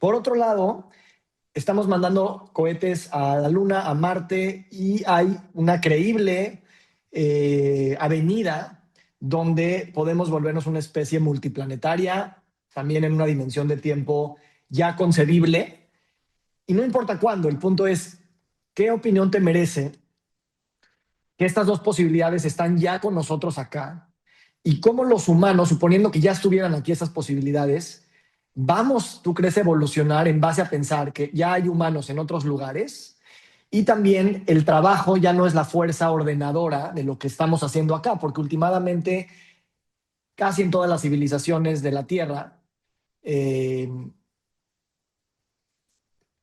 Por otro lado, estamos mandando cohetes a la Luna, a Marte, y hay una creíble avenida donde podemos volvernos una especie multiplanetaria, también en una dimensión de tiempo ya concebible. Y no importa cuándo, el punto es, ¿qué opinión te merece que estas dos posibilidades están ya con nosotros acá? Y cómo los humanos, suponiendo que ya estuvieran aquí esas posibilidades, vamos, tú crees, evolucionar en base a pensar que ya hay humanos en otros lugares, y también el trabajo ya no es la fuerza ordenadora de lo que estamos haciendo acá, porque últimamente casi en todas las civilizaciones de la Tierra, eh,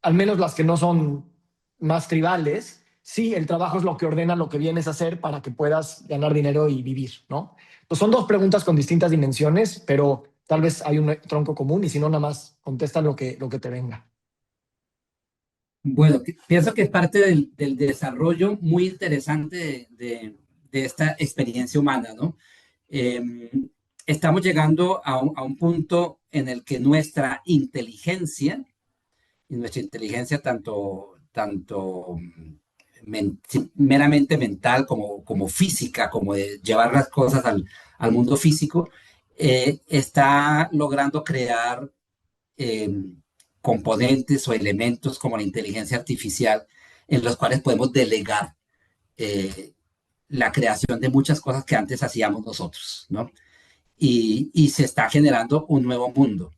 al menos las que no son más tribales, sí, el trabajo es lo que ordena lo que vienes a hacer para que puedas ganar dinero y vivir, ¿no? Entonces son dos preguntas con distintas dimensiones, pero tal vez hay un tronco común y si no, nada más contesta lo que te venga. Bueno, pienso que es parte del desarrollo muy interesante de esta experiencia humana, ¿no? Eh, Estamos llegando a un punto en el que nuestra inteligencia, y nuestra inteligencia tanto meramente mental como física, como de llevar las cosas al mundo físico, está logrando crear eh, componentes o elementos como la inteligencia artificial en los cuales podemos delegar eh, la creación de muchas cosas que antes hacíamos nosotros, ¿no? Y se está generando un nuevo mundo.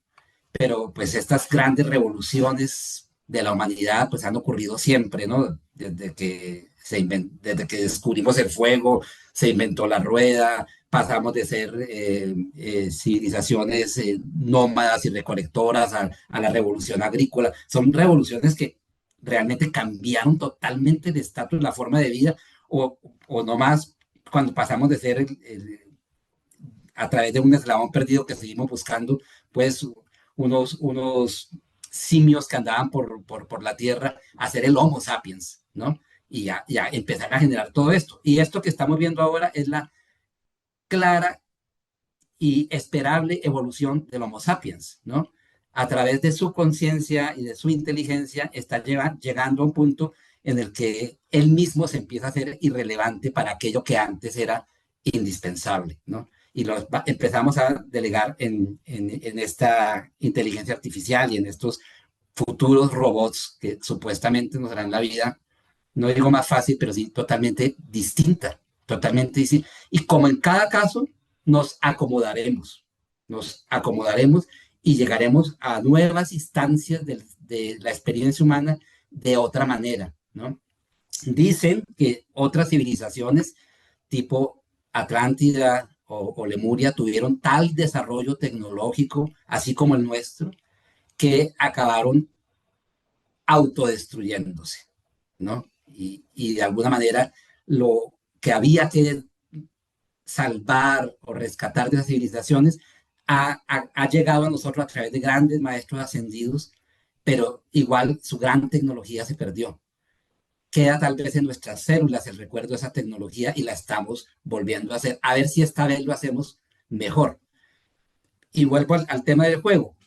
Pero pues estas grandes revoluciones de la humanidad pues han ocurrido siempre, ¿no? Desde que descubrimos el fuego, se inventó la rueda, pasamos de ser civilizaciones nómadas y recolectoras a la revolución agrícola. Son revoluciones que realmente cambiaron totalmente el estatus, la forma de vida, o no más cuando pasamos de ser a través de un eslabón perdido que seguimos buscando, pues unos simios que andaban por la tierra a ser el Homo sapiens, ¿no? Y a empezar a generar todo esto. Y esto que estamos viendo ahora es la clara y esperable evolución del Homo sapiens, ¿no? A través de su conciencia y de su inteligencia está llegando a un punto en el que él mismo se empieza a hacer irrelevante para aquello que antes era indispensable, ¿no? Y empezamos a delegar en esta inteligencia artificial y en estos futuros robots que supuestamente nos harán la vida, no digo más fácil, pero sí totalmente distinta, totalmente distinta. Y como en cada caso, nos acomodaremos y llegaremos a nuevas instancias de la experiencia humana de otra manera, ¿no? Dicen que otras civilizaciones tipo Atlántida o Lemuria tuvieron tal desarrollo tecnológico, así como el nuestro, que acabaron autodestruyéndose, ¿no? Y de alguna manera lo que había que salvar o rescatar de las civilizaciones ha llegado a nosotros a través de grandes maestros ascendidos, pero igual su gran tecnología se perdió. Queda tal vez en nuestras células el recuerdo de esa tecnología y la estamos volviendo a hacer. A ver si esta vez lo hacemos mejor. Y vuelvo al tema del juego.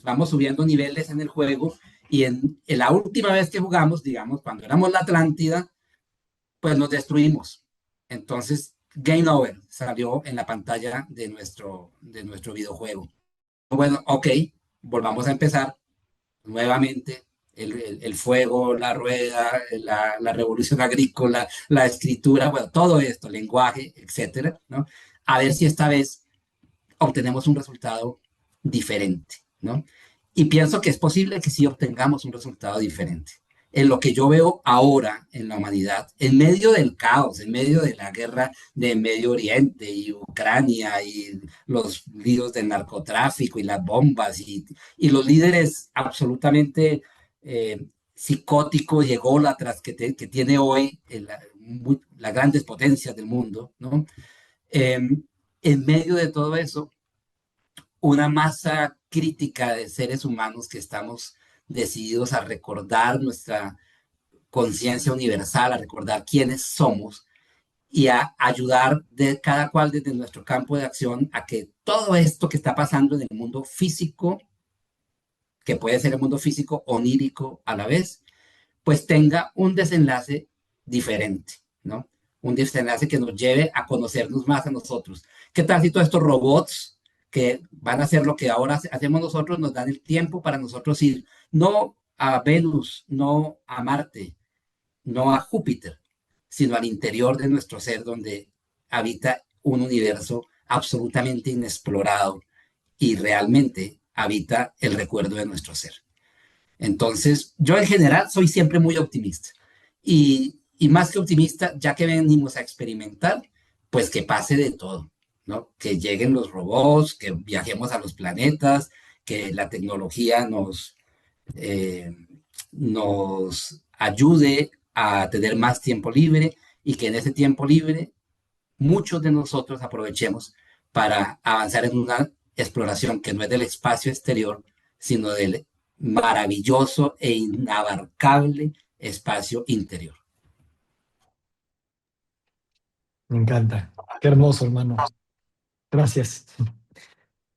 Vamos subiendo niveles en el juego y en la última vez que jugamos, digamos, cuando éramos la Atlántida, pues nos destruimos. Entonces, Game Over salió en la pantalla de nuestro videojuego. Bueno, ok, volvamos a empezar nuevamente. El fuego, la rueda, la revolución agrícola, la escritura, bueno, todo esto, lenguaje, etcétera, ¿no? A ver si esta vez obtenemos un resultado diferente, ¿no? Y pienso que es posible que sí obtengamos un resultado diferente. En lo que yo veo ahora en la humanidad, en medio del caos, en medio de la guerra de Medio Oriente y Ucrania y los líos del narcotráfico y las bombas y los líderes absolutamente psicóticos y ególatras que tiene hoy las grandes potencias del mundo, ¿no? Eh, en medio de todo eso, una masa crítica de seres humanos que estamos decididos a recordar nuestra conciencia universal, a recordar quiénes somos y a ayudar de cada cual desde nuestro campo de acción a que todo esto que está pasando en el mundo físico, que puede ser el mundo físico onírico a la vez, pues tenga un desenlace diferente, ¿no? Un desenlace que nos lleve a conocernos más a nosotros. ¿Qué tal si todos estos robots que van a hacer lo que ahora hacemos nosotros nos dan el tiempo para nosotros ir no a Venus, no a Marte, no a Júpiter, sino al interior de nuestro ser donde habita un universo absolutamente inexplorado y realmente habita el recuerdo de nuestro ser? Entonces, yo en general soy siempre muy optimista. Y más que optimista, ya que venimos a experimentar, pues que pase de todo, ¿no? Que lleguen los robots, que viajemos a los planetas, que la tecnología eh, nos ayude a tener más tiempo libre y que en ese tiempo libre muchos de nosotros aprovechemos para avanzar en una exploración que no es del espacio exterior, sino del maravilloso e inabarcable espacio interior. Me encanta. Qué hermoso, hermano. Gracias.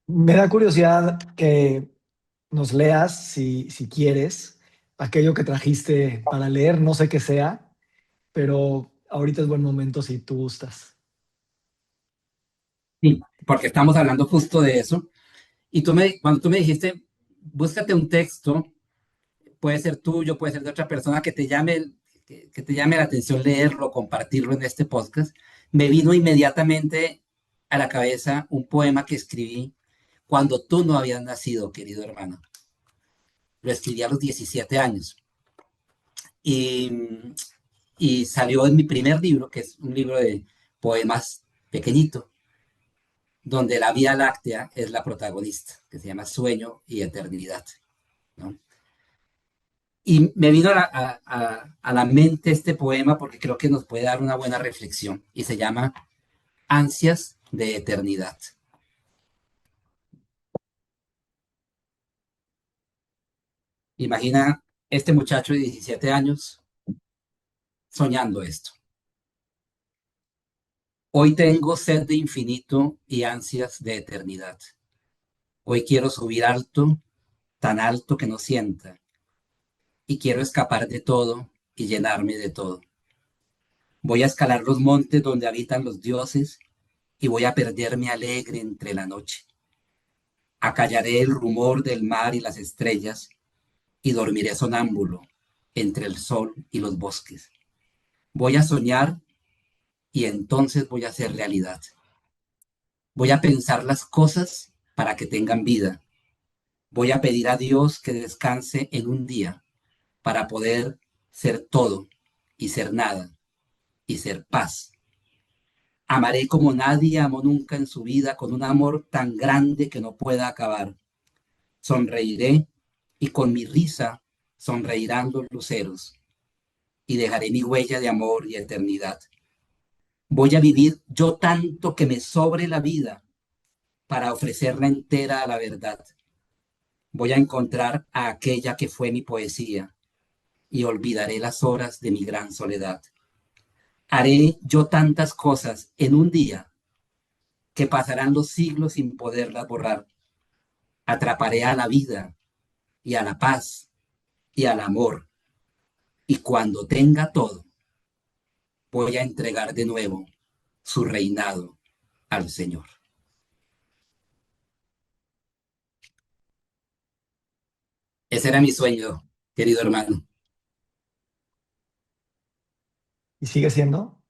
Me da curiosidad que nos leas, si quieres, aquello que trajiste para leer, no sé qué sea, pero ahorita es buen momento si tú gustas. Sí, porque estamos hablando justo de eso. Y cuando tú me dijiste, búscate un texto, puede ser tuyo, puede ser de otra persona que te llame la atención leerlo, compartirlo en este podcast, me vino inmediatamente a la cabeza un poema que escribí cuando tú no habías nacido, querido hermano. Lo escribí a los 17 años. Y, y salió en mi primer libro, que es un libro de poemas pequeñito, donde la Vía Láctea es la protagonista, que se llama Sueño y Eternidad, ¿no? Y me vino a la mente este poema porque creo que nos puede dar una buena reflexión y se llama Ansias de Eternidad. Imagina este muchacho de 17 años soñando esto. Hoy tengo sed de infinito y ansias de eternidad. Hoy quiero subir alto, tan alto que no sienta, y quiero escapar de todo y llenarme de todo. Voy a escalar los montes donde habitan los dioses y voy a perderme alegre entre la noche. Acallaré el rumor del mar y las estrellas y dormiré sonámbulo entre el sol y los bosques. Voy a soñar y entonces voy a hacer realidad. Voy a pensar las cosas para que tengan vida. Voy a pedir a Dios que descanse en un día para poder ser todo y ser nada y ser paz. Amaré como nadie amó nunca en su vida, con un amor tan grande que no pueda acabar. Sonreiré y con mi risa sonreirán los luceros y dejaré mi huella de amor y eternidad. Voy a vivir yo tanto que me sobre la vida para ofrecerla entera a la verdad. Voy a encontrar a aquella que fue mi poesía y olvidaré las horas de mi gran soledad. Haré yo tantas cosas en un día que pasarán los siglos sin poderlas borrar. Atraparé a la vida y a la paz y al amor. Y cuando tenga todo, voy a entregar de nuevo su reinado al Señor. Ese era mi sueño, querido hermano. ¿Y sigue siendo?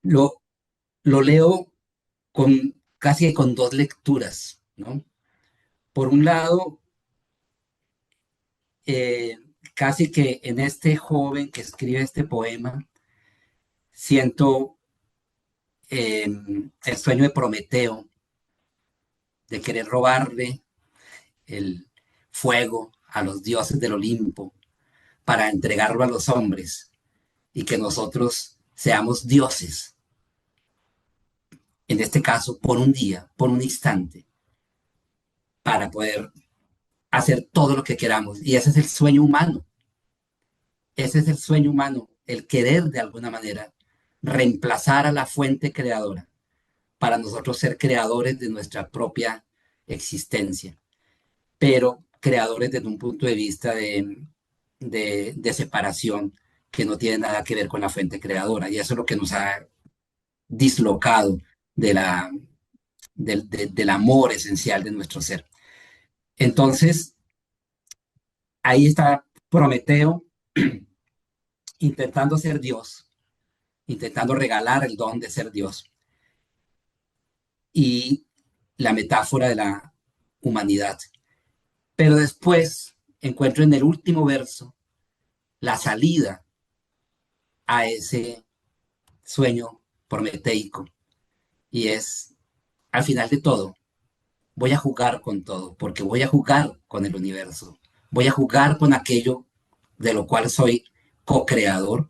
Lo, lo leo con casi con dos lecturas, ¿no? Por un lado, eh, casi que en este joven que escribe este poema, siento el sueño de Prometeo, de querer robarle el fuego a los dioses del Olimpo para entregarlo a los hombres y que nosotros seamos dioses, en este caso por un día, por un instante, para poder hacer todo lo que queramos. Y ese es el sueño humano, ese es el sueño humano, el querer de alguna manera reemplazar a la fuente creadora para nosotros ser creadores de nuestra propia existencia, pero creadores desde un punto de vista de separación que no tiene nada que ver con la fuente creadora. Y eso es lo que nos ha dislocado de del amor esencial de nuestro ser. Entonces, ahí está Prometeo intentando ser Dios, intentando regalar el don de ser Dios y la metáfora de la humanidad. Pero después encuentro en el último verso la salida a ese sueño prometeico y es, al final de todo, voy a jugar con todo, porque voy a jugar con el universo, voy a jugar con aquello de lo cual soy co-creador,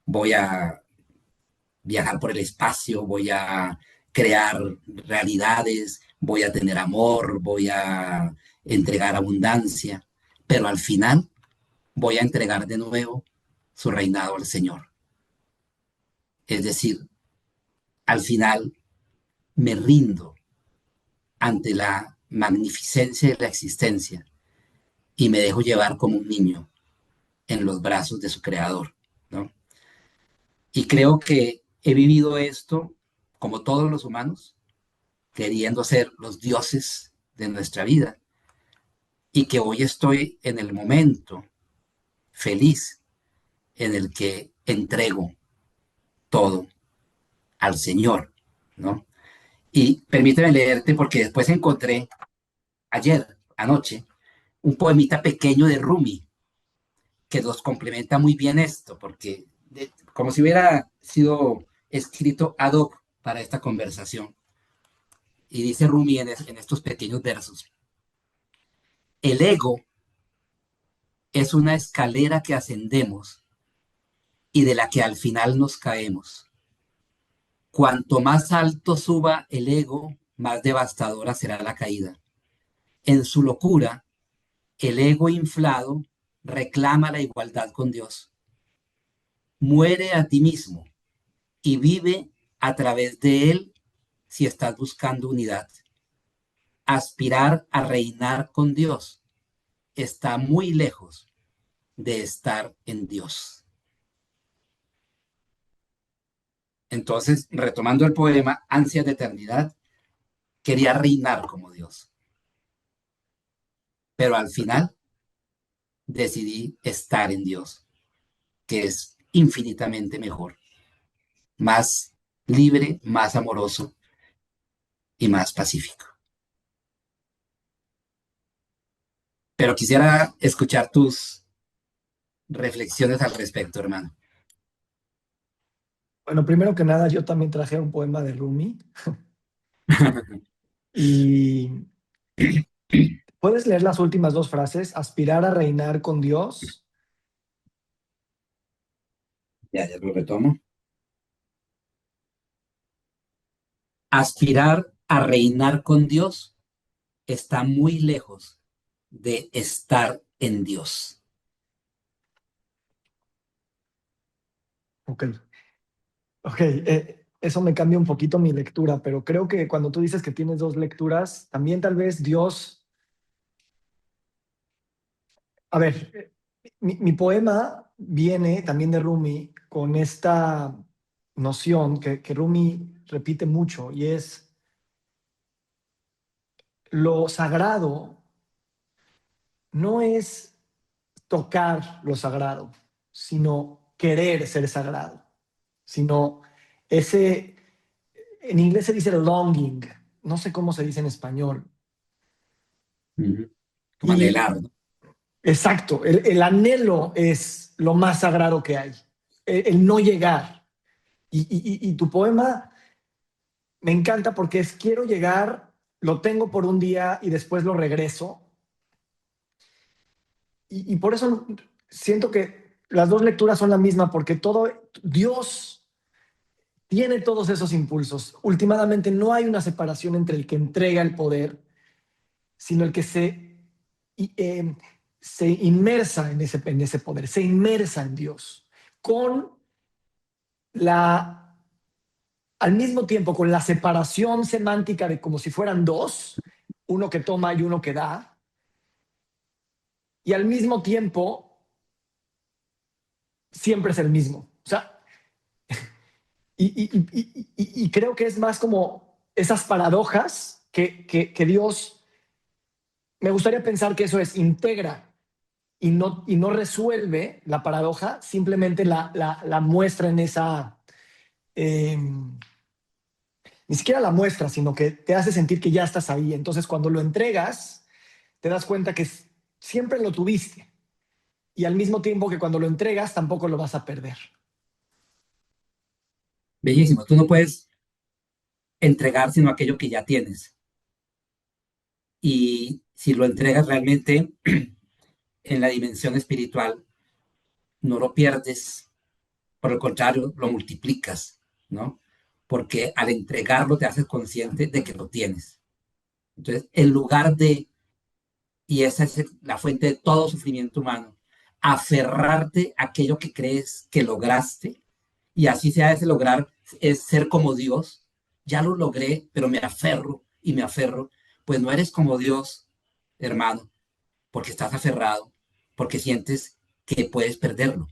voy a viajar por el espacio, voy a crear realidades, voy a tener amor, voy a entregar abundancia, pero al final voy a entregar de nuevo su reinado al Señor. Es decir, al final me rindo ante la magnificencia de la existencia y me dejo llevar como un niño en los brazos de su creador, ¿no? Y creo que he vivido esto, como todos los humanos, queriendo ser los dioses de nuestra vida, y que hoy estoy en el momento feliz en el que entrego todo al Señor, ¿no? Y permíteme leerte porque después encontré ayer, anoche, un poemita pequeño de Rumi que nos complementa muy bien esto, porque como si hubiera sido escrito ad hoc para esta conversación. Y dice Rumi en estos pequeños versos, el ego es una escalera que ascendemos y de la que al final nos caemos. Cuanto más alto suba el ego, más devastadora será la caída. En su locura, el ego inflado reclama la igualdad con Dios. Muere a ti mismo y vive a través de él si estás buscando unidad. Aspirar a reinar con Dios está muy lejos de estar en Dios. Entonces, retomando el poema, Ansias de Eternidad, quería reinar como Dios, pero al final decidí estar en Dios, que es infinitamente mejor, más libre, más amoroso y más pacífico. Pero quisiera escuchar tus reflexiones al respecto, hermano. Bueno, primero que nada, yo también traje un poema de Rumi y ¿puedes leer las últimas dos frases? Aspirar a reinar con Dios. Ya lo retomo. Aspirar a reinar con Dios está muy lejos de estar en Dios. Ok, ok. Eso me cambia un poquito mi lectura, pero creo que cuando tú dices que tienes dos lecturas, también tal vez Dios... A ver, mi poema viene también de Rumi con esta noción que Rumi repite mucho y es lo sagrado no es tocar lo sagrado, sino querer ser sagrado, sino ese, en inglés se dice longing, no sé cómo se dice en español. Como Y anhelar, ¿no? exacto, el anhelo es lo más sagrado que hay, el no llegar. Y tu poema me encanta porque es quiero llegar, lo tengo por un día y después lo regreso. Y por eso siento que las dos lecturas son la misma, porque todo Dios tiene todos esos impulsos. Últimamente no hay una separación entre el que entrega el poder, sino el que se inmersa en ese poder, se inmersa en Dios, con la, al mismo tiempo, con la separación semántica de como si fueran dos, uno que toma y uno que da, y al mismo tiempo siempre es el mismo. O sea, y creo que es más como esas paradojas que Dios, me gustaría pensar que eso es, integra y no resuelve la paradoja, simplemente la muestra en esa, ni siquiera la muestra, sino que te hace sentir que ya estás ahí. Entonces cuando lo entregas, te das cuenta que siempre lo tuviste y al mismo tiempo que cuando lo entregas tampoco lo vas a perder. Bellísimo. Tú no puedes entregar sino aquello que ya tienes. Y si lo entregas realmente en la dimensión espiritual, no lo pierdes, por el contrario, lo multiplicas, ¿no? Porque al entregarlo te haces consciente de que lo tienes. Entonces, en lugar de, y esa es la fuente de todo sufrimiento humano, aferrarte a aquello que crees que lograste, y así sea ese lograr, es ser como Dios, ya lo logré, pero me aferro y me aferro, pues no eres como Dios, hermano, porque estás aferrado, porque sientes que puedes perderlo.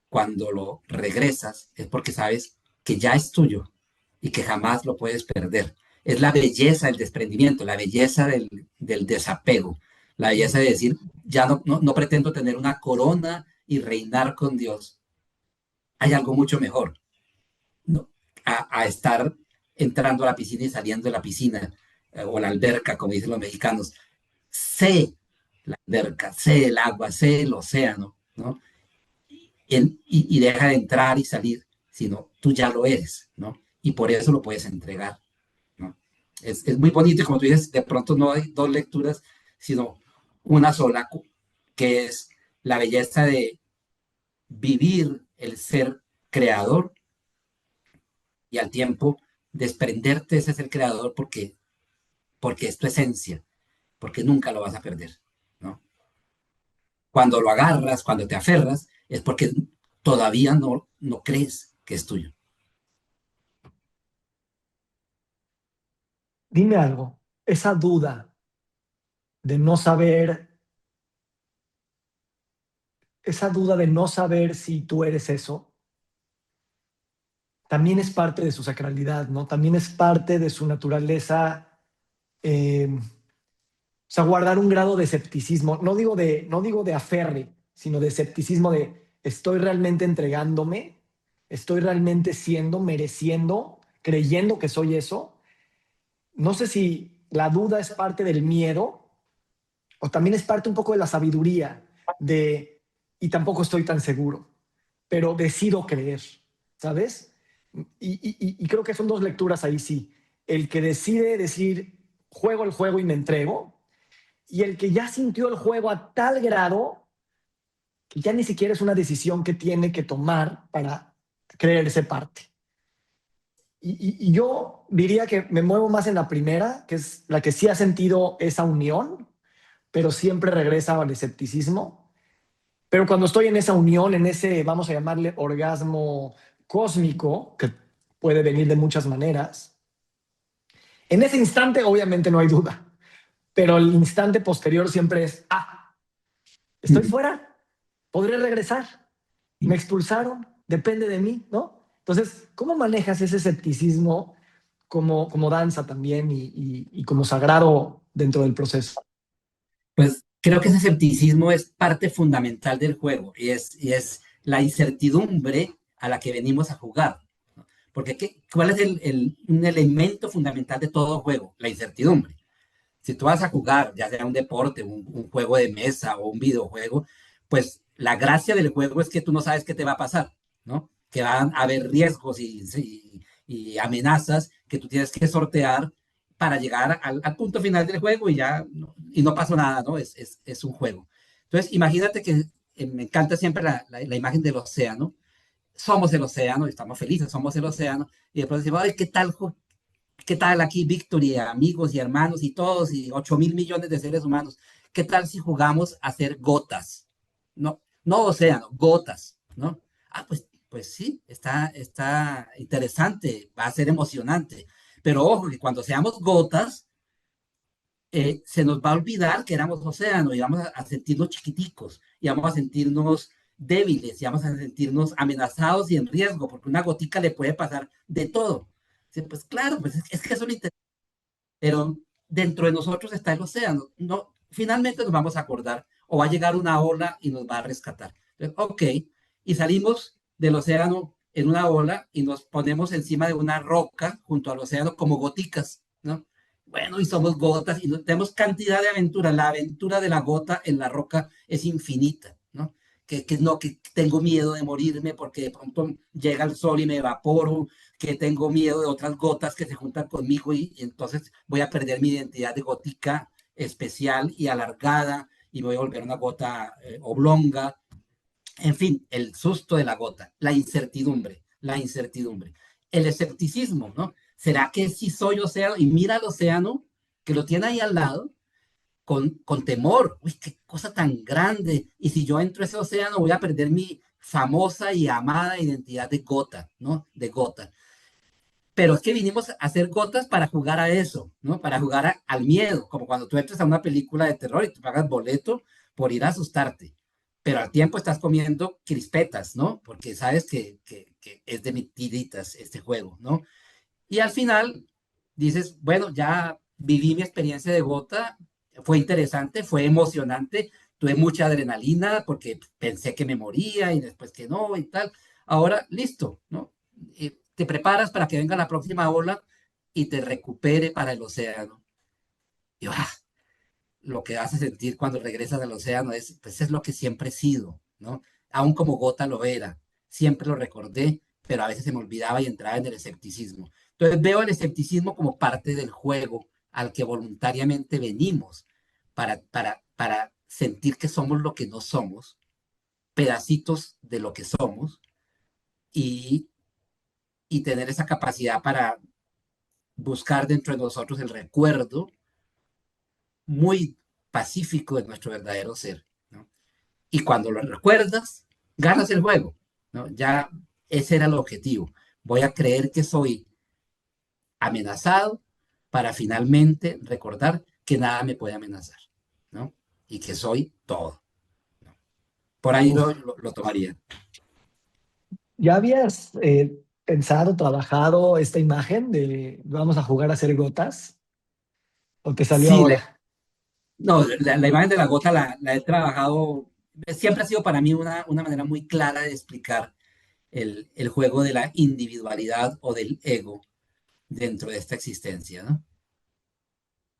Cuando lo regresas es porque sabes que ya es tuyo y que jamás lo puedes perder. Es la belleza del desprendimiento, la belleza del desapego, la belleza de decir, ya no pretendo tener una corona y reinar con Dios. Hay algo mucho mejor, ¿no? A estar entrando a la piscina y saliendo de la piscina, o la alberca, como dicen los mexicanos. Sé la alberca, sé el agua, sé el océano, ¿no? Y deja de entrar y salir, sino tú ya lo eres, ¿no? Y por eso lo puedes entregar, ¿no? Es muy bonito y como tú dices, de pronto no hay dos lecturas, sino una sola, que es la belleza de vivir el ser creador y al tiempo desprenderte de ese ser creador porque es tu esencia. porque nunca lo vas a perder, ¿no? Cuando lo agarras, cuando te aferras, es porque todavía no crees que es tuyo. Dime algo, esa duda de no saber, esa duda de no saber si tú eres eso, también es parte de su sacralidad, ¿no? También es parte de su naturaleza, o sea, guardar un grado de escepticismo, no digo de aferre, sino de escepticismo de estoy realmente entregándome, estoy realmente siendo, mereciendo, creyendo que soy eso. No sé si la duda es parte del miedo o también es parte un poco de la sabiduría de, y tampoco estoy tan seguro, pero decido creer, ¿sabes? Y creo que son dos lecturas ahí sí. El que decide decir, juego el juego y me entrego, y el que ya sintió el juego a tal grado que ya ni siquiera es una decisión que tiene que tomar para creerse parte. Y yo diría que me muevo más en la primera, que es la que sí ha sentido esa unión, pero siempre regresa al escepticismo. Pero cuando estoy en esa unión, en ese, vamos a llamarle orgasmo cósmico, que puede venir de muchas maneras, en ese instante obviamente no hay duda, pero el instante posterior siempre es, estoy fuera, podré regresar, me expulsaron, depende de mí, ¿no? Entonces, ¿cómo manejas ese escepticismo como danza también y como sagrado dentro del proceso? Pues creo que ese escepticismo es parte fundamental del juego y es la incertidumbre a la que venimos a jugar. Porque ¿cuál es un elemento fundamental de todo juego? La incertidumbre. Si tú vas a jugar, ya sea un deporte, un juego de mesa o un videojuego, pues la gracia del juego es que tú no sabes qué te va a pasar, ¿no? Que van a haber riesgos y amenazas que tú tienes que sortear para llegar al punto final del juego y ya y no pasó nada, ¿no? Es un juego. Entonces, imagínate que me encanta siempre la imagen del océano. Somos el océano, y estamos felices, somos el océano, y después decimos, ay, ¿qué tal aquí, Víctor, y amigos y hermanos y todos, y 8.000 millones de seres humanos? ¿Qué tal si jugamos a hacer gotas? No, no océano, gotas, ¿no? Pues sí, está interesante, va a ser emocionante. Pero ojo, que cuando seamos gotas, se nos va a olvidar que éramos océano y vamos a sentirnos chiquiticos y vamos a sentirnos débiles y vamos a sentirnos amenazados y en riesgo, porque una gotica le puede pasar de todo. Sí, pues claro, pues es que eso lo interesante, pero dentro de nosotros está el océano. No, finalmente nos vamos a acordar o va a llegar una ola y nos va a rescatar. Entonces, ok, y salimos del océano en una ola y nos ponemos encima de una roca junto al océano como goticas, ¿no? Bueno, y somos gotas y tenemos cantidad de aventuras. La aventura de la gota en la roca es infinita, ¿no? Que tengo miedo de morirme porque de pronto llega el sol y me evaporo, que tengo miedo de otras gotas que se juntan conmigo y entonces voy a perder mi identidad de gótica especial y alargada y voy a volver una gota oblonga. En fin, el susto de la gota, la incertidumbre, el escepticismo, ¿no? ¿Será que si soy océano y mira al océano que lo tiene ahí al lado con temor? Uy, qué cosa tan grande. Y si yo entro a ese océano voy a perder mi famosa y amada identidad de gota, ¿no? De gota. Pero es que vinimos a hacer gotas para jugar a eso, ¿no? Para jugar al miedo, como cuando tú entras a una película de terror y tú pagas boleto por ir a asustarte, pero al tiempo estás comiendo crispetas, ¿no? Porque sabes que es de mentiritas este juego, ¿no? Y al final dices, bueno, ya viví mi experiencia de gota, fue interesante, fue emocionante, tuve mucha adrenalina porque pensé que me moría y después que no y tal. Ahora, listo, ¿no? Y te preparas para que venga la próxima ola y te recupere para el océano. Y lo que hace sentir cuando regresas al océano es, pues es lo que siempre he sido, ¿no? Aún como gota lo era, siempre lo recordé, pero a veces se me olvidaba y entraba en el escepticismo. Entonces veo el escepticismo como parte del juego al que voluntariamente venimos para sentir que somos lo que no somos, pedacitos de lo que somos y, y tener esa capacidad para buscar dentro de nosotros el recuerdo muy pacífico de nuestro verdadero ser, ¿no? Y cuando lo recuerdas, ganas el juego, ¿no? Ya ese era el objetivo. Voy a creer que soy amenazado para finalmente recordar que nada me puede amenazar, ¿no? Y que soy todo. Por ahí Uf. lo tomaría. ¿Ya habías pensado, trabajado esta imagen de vamos a jugar a hacer gotas? ¿O te salió Sí, ahora? no, la imagen de la gota la he trabajado, siempre ha sido para mí una manera muy clara de explicar el juego de la individualidad o del ego dentro de esta existencia, ¿no?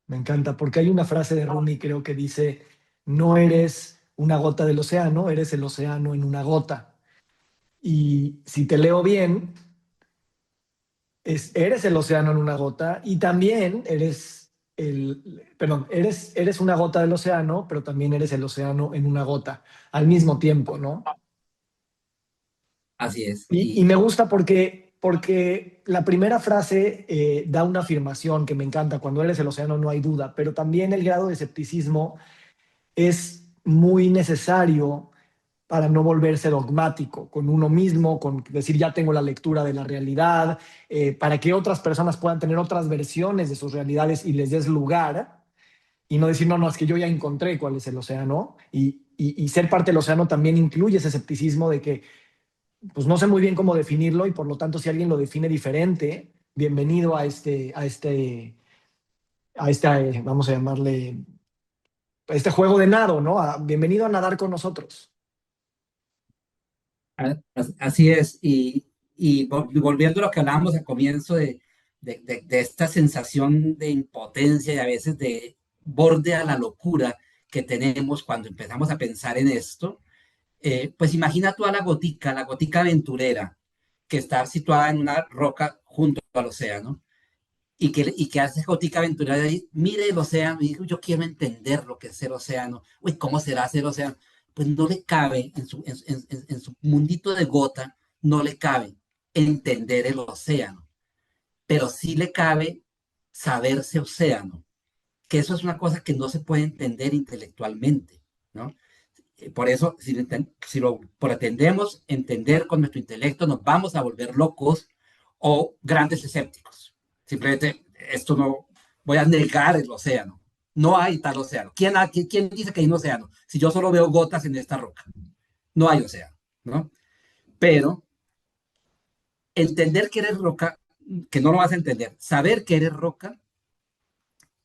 Me encanta, porque hay una frase de Rumi, creo que dice, no eres una gota del océano, eres el océano en una gota. Y si te leo bien, eres el océano en una gota y también eres una gota del océano, pero también eres el océano en una gota al mismo tiempo, ¿no? Así es. Y me gusta porque la primera frase da una afirmación que me encanta, cuando eres el océano no hay duda, pero también el grado de escepticismo es muy necesario para no volverse dogmático con uno mismo, con decir ya tengo la lectura de la realidad, para que otras personas puedan tener otras versiones de sus realidades y les des lugar y no decir, no, no, es que yo ya encontré cuál es el océano y ser parte del océano también incluye ese escepticismo de que pues no sé muy bien cómo definirlo y por lo tanto si alguien lo define diferente, bienvenido vamos a llamarle, a este juego de nado, ¿no? Bienvenido a nadar con nosotros. Así es. Y volviendo a lo que hablábamos al comienzo de esta sensación de impotencia y a veces de borde a la locura que tenemos cuando empezamos a pensar en esto, pues imagina tú a la gotica aventurera, que está situada en una roca junto al océano, y que hace gotica aventurera ahí, mire el océano y dice, yo quiero entender lo que es el océano, uy, ¿cómo será ser océano? Pues no le cabe en su mundito de gota, no le cabe entender el océano, pero sí le cabe saberse océano, que eso es una cosa que no se puede entender intelectualmente, ¿no? Por eso, si lo pretendemos entender con nuestro intelecto, nos vamos a volver locos o grandes escépticos. Simplemente, esto no, voy a negar el océano. No hay tal océano. ¿Quién dice que hay un océano? Si yo solo veo gotas en esta roca, no hay océano, ¿no? Pero entender que eres roca, que no lo vas a entender, saber que eres roca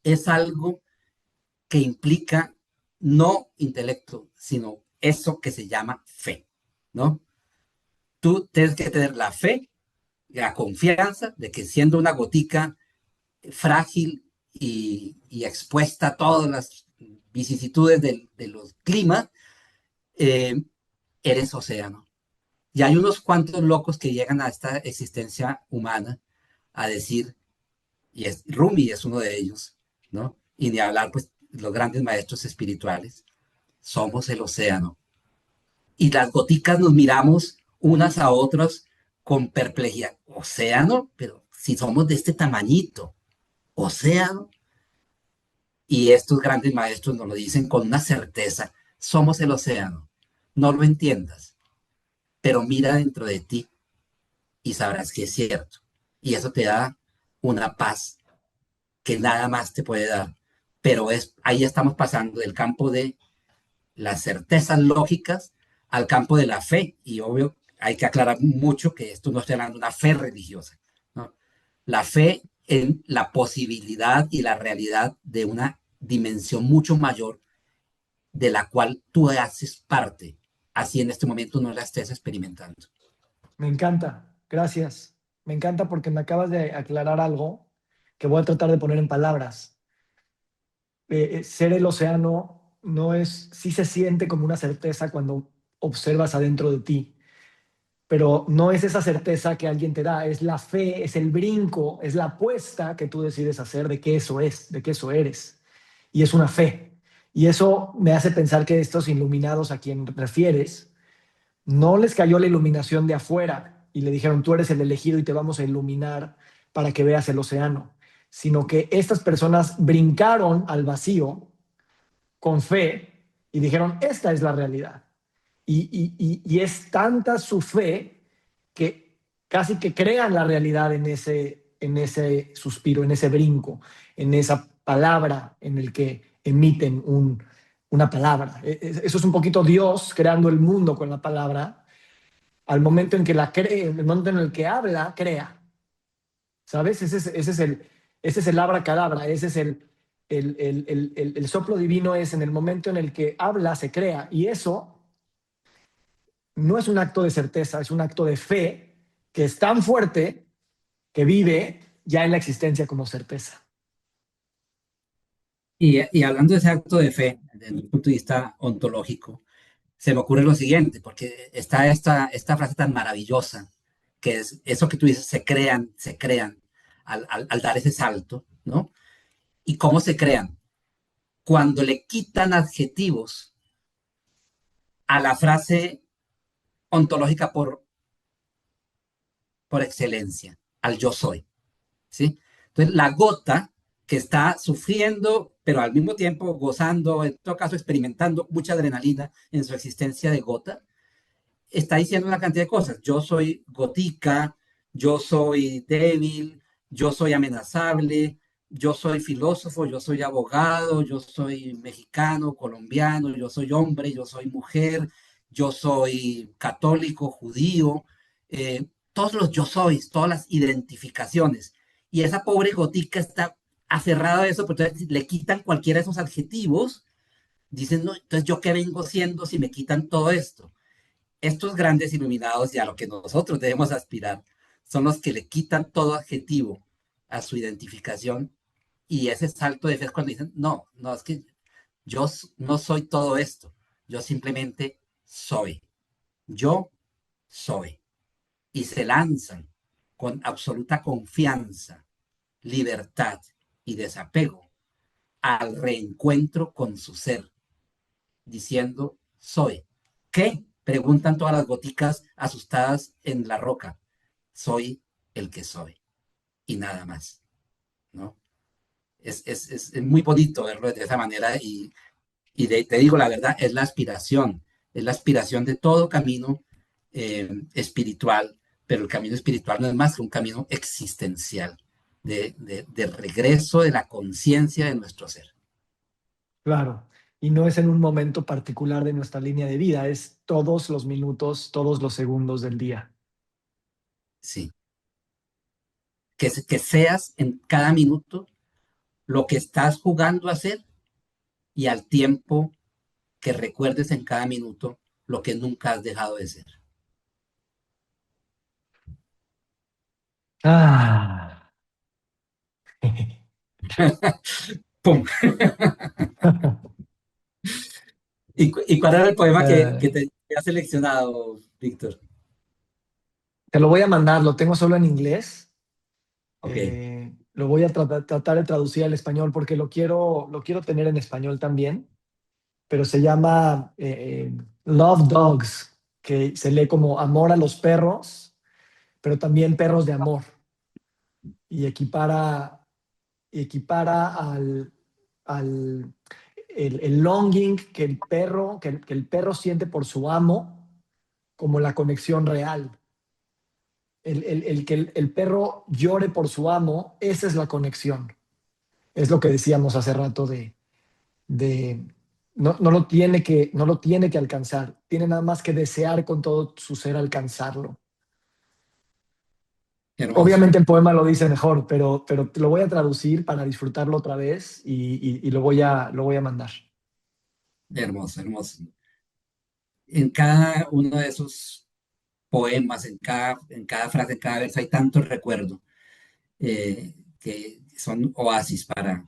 es algo que implica no intelecto, sino eso que se llama fe, ¿no? Tú tienes que tener la fe, la confianza de que siendo una gotica frágil y expuesta a todas las vicisitudes de los climas, eh, eres océano. Y hay unos cuantos locos que llegan a esta existencia humana a decir, Rumi es uno de ellos, ¿no? Y ni hablar, pues, los grandes maestros espirituales, somos el océano. Y las goticas nos miramos unas a otras con perplejidad. Océano, pero si somos de este tamañito, océano. Y estos grandes maestros nos lo dicen con una certeza, somos el océano. No lo entiendas, pero mira dentro de ti y sabrás que es cierto. Y eso te da una paz que nada más te puede dar. Pero ahí estamos pasando del campo de las certezas lógicas al campo de la fe. Y obvio, hay que aclarar mucho que esto no estoy hablando de una fe religiosa, ¿no? La fe en la posibilidad y la realidad de una dimensión mucho mayor de la cual tú haces parte, así en este momento no la estés experimentando. Me encanta, gracias. Me encanta porque me acabas de aclarar algo que voy a tratar de poner en palabras. Ser el océano no es, sí se siente como una certeza cuando observas adentro de ti, pero no es esa certeza que alguien te da, es la fe, es el brinco, es la apuesta que tú decides hacer de que eso es, de que eso eres. Y es una fe. Y eso me hace pensar que estos iluminados a quien refieres, no les cayó la iluminación de afuera y le dijeron, tú eres el elegido y te vamos a iluminar para que veas el océano, sino que estas personas brincaron al vacío con fe y dijeron, esta es la realidad. Y es tanta su fe que casi que crean la realidad en ese suspiro, en ese brinco, en esa palabra en el que emiten una palabra. Eso es un poquito Dios creando el mundo con la palabra. Al momento en que la cree, el momento en el que habla, crea. ¿Sabes? Ese es el abracadabra, ese es el soplo divino, es en el momento en el que habla, se crea. Y eso no es un acto de certeza, es un acto de fe que es tan fuerte que vive ya en la existencia como certeza. Y hablando de ese acto de fe, desde el punto de vista ontológico, se me ocurre lo siguiente, porque está esta frase tan maravillosa, que es eso que tú dices, se crean al dar ese salto, ¿no? ¿Y cómo se crean? Cuando le quitan adjetivos a la frase ontológica por excelencia, al yo soy, ¿sí? Entonces, la gota que está sufriendo, pero al mismo tiempo gozando, en todo caso experimentando mucha adrenalina en su existencia de gota, está diciendo una cantidad de cosas. Yo soy gotica, yo soy débil, yo soy amenazable, yo soy filósofo, yo soy abogado, yo soy mexicano, colombiano, yo soy hombre, yo soy mujer, yo soy católico, judío, todos los yo sois, todas las identificaciones. Y esa pobre gotica está aferrada a eso, porque entonces le quitan cualquiera de esos adjetivos, dicen, no, entonces yo qué vengo siendo si me quitan todo esto. Estos grandes iluminados y a lo que nosotros debemos aspirar son los que le quitan todo adjetivo a su identificación, y ese salto de fe es cuando dicen, no, no, es que yo no soy todo esto, yo simplemente soy, yo soy. Y se lanzan con absoluta confianza, libertad y desapego al reencuentro con su ser, diciendo, soy. ¿Qué? Preguntan todas las goticas asustadas en la roca. Soy el que soy y nada más, ¿no? Es muy bonito verlo de esa manera te digo la verdad, es la aspiración de todo camino espiritual, pero el camino espiritual no es más que un camino existencial, de regreso de la conciencia de nuestro ser. Claro. Y no es en un momento particular de nuestra línea de vida, es todos los minutos, todos los segundos del día. Sí. Que seas en cada minuto lo que estás jugando a ser y al tiempo que recuerdes en cada minuto lo que nunca has dejado de ser. Ah. ¡Pum! ¿Y cuál era el poema que Eh, te has seleccionado, Víctor? Te lo voy a mandar, lo tengo solo en inglés. Ok, Lo voy a tratar de traducir al español porque lo quiero tener en español también, pero se llama Love Dogs, que se lee como amor a los perros, pero también perros de amor. Y equipara el longing que el perro siente por su amo como la conexión real. Que el perro llore por su amo, esa es la conexión. Es lo que decíamos hace rato de no lo tiene que alcanzar, tiene nada más que desear con todo su ser alcanzarlo. hermoso, Obviamente el poema lo dice mejor, pero te lo voy a traducir para disfrutarlo otra vez y lo voy a mandar. hermoso, hermoso. En cada uno de esos poemas, en cada frase, en cada verso, hay tanto recuerdo que son oasis para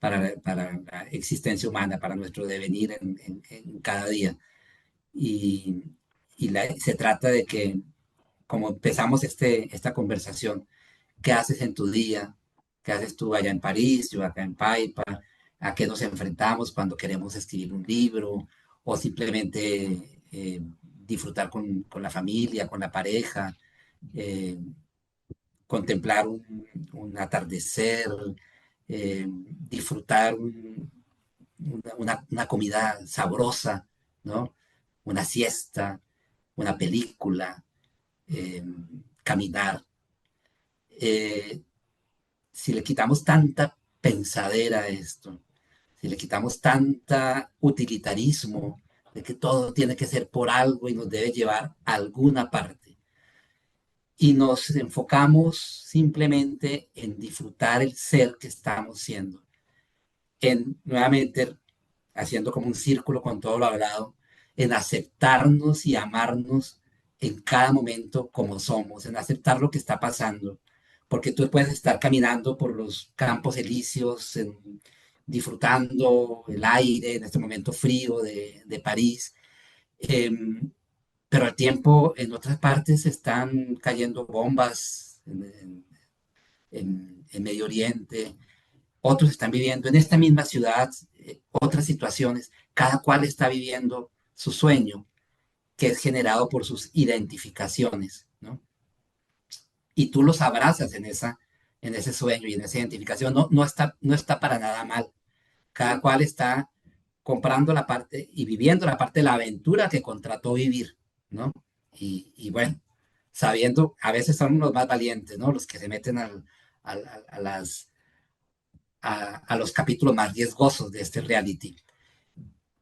la existencia humana, para nuestro devenir en cada día. Y, se trata de que, como empezamos esta conversación, ¿qué haces en tu día? ¿Qué haces tú allá en París, yo acá en Paipa? ¿A qué nos enfrentamos cuando queremos escribir un libro o simplemente disfrutar con la familia, con la pareja, eh, contemplar un atardecer, disfrutar una comida sabrosa, ¿no? Una siesta, una película, eh, caminar. Eh, si le quitamos tanta pensadera a esto, si le quitamos tanta utilitarismo de que todo tiene que ser por algo y nos debe llevar a alguna parte, y nos enfocamos simplemente en disfrutar el ser que estamos siendo, en nuevamente haciendo como un círculo con todo lo hablado, en aceptarnos y amarnos en cada momento como somos, en aceptar lo que está pasando, porque tú puedes estar caminando por los campos elíseos, disfrutando el aire en este momento frío de París, eh, pero al tiempo en otras partes están cayendo bombas en Medio Oriente, otros están viviendo en esta misma ciudad otras situaciones, cada cual está viviendo su sueño, que es generado por sus identificaciones, ¿no? Y tú los abrazas en ese sueño y en esa identificación, no está para nada mal. Cada cual está comprando la parte y viviendo la parte de la aventura que contrató vivir, ¿no? Y bueno, sabiendo, a veces son los más valientes, ¿no? Los que se meten a las a los capítulos más riesgosos de este reality.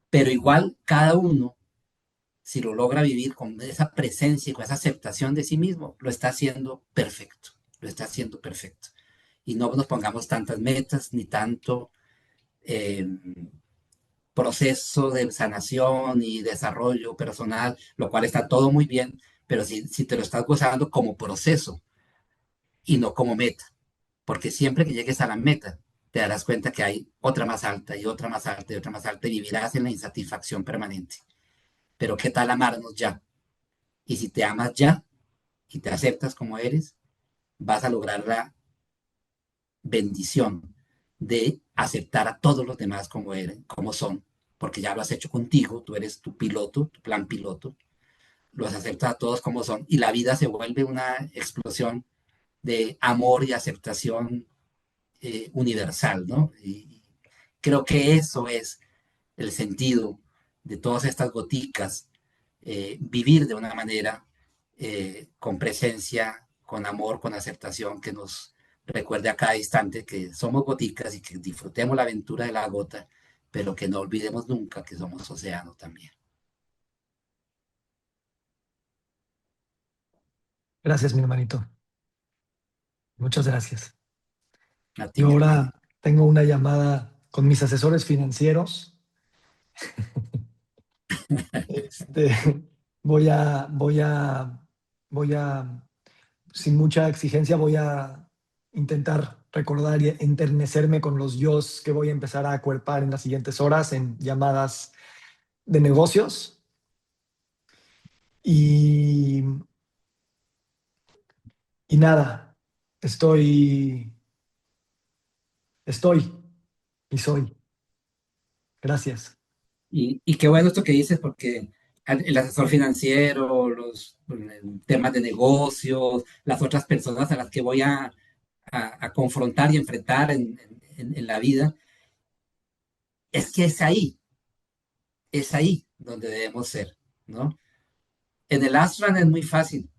Pero igual cada uno, si lo logra vivir con esa presencia y con esa aceptación de sí mismo, lo está haciendo perfecto, lo está haciendo perfecto. Y no nos pongamos tantas metas ni tanto eh, proceso de sanación y desarrollo personal, lo cual está todo muy bien, pero si te lo estás gozando como proceso y no como meta, porque siempre que llegues a la meta, te darás cuenta que hay otra más alta y otra más alta y otra más alta y vivirás en la insatisfacción permanente. Pero ¿qué tal amarnos ya? Y si te amas ya y te aceptas como eres, vas a lograr la bendición de aceptar a todos los demás como eres, como son, porque ya lo has hecho contigo, tú eres tu piloto, tu plan piloto, los aceptas a todos como son y la vida se vuelve una explosión de amor y aceptación universal, ¿no? Y creo que eso es el sentido de todas estas goticas, vivir de una manera con presencia, con amor, con aceptación, que nos recuerde a cada instante que somos goticas y que disfrutemos la aventura de la gota, pero que no olvidemos nunca que somos océano también. Gracias, mi hermanito. Muchas gracias. A ti, Yo mi hermano. ahora tengo una llamada con mis asesores financieros. Este, voy a, sin mucha exigencia, voy a intentar recordar y enternecerme con los yos que voy a empezar a acuerpar en las siguientes horas en llamadas de negocios. Y, y nada, estoy, estoy y soy. Gracias. Y qué bueno esto que dices, porque el asesor financiero, los temas de negocios, las otras personas a las que voy a confrontar y enfrentar en la vida, es que es ahí donde debemos ser, ¿no? En el Ashram es muy fácil.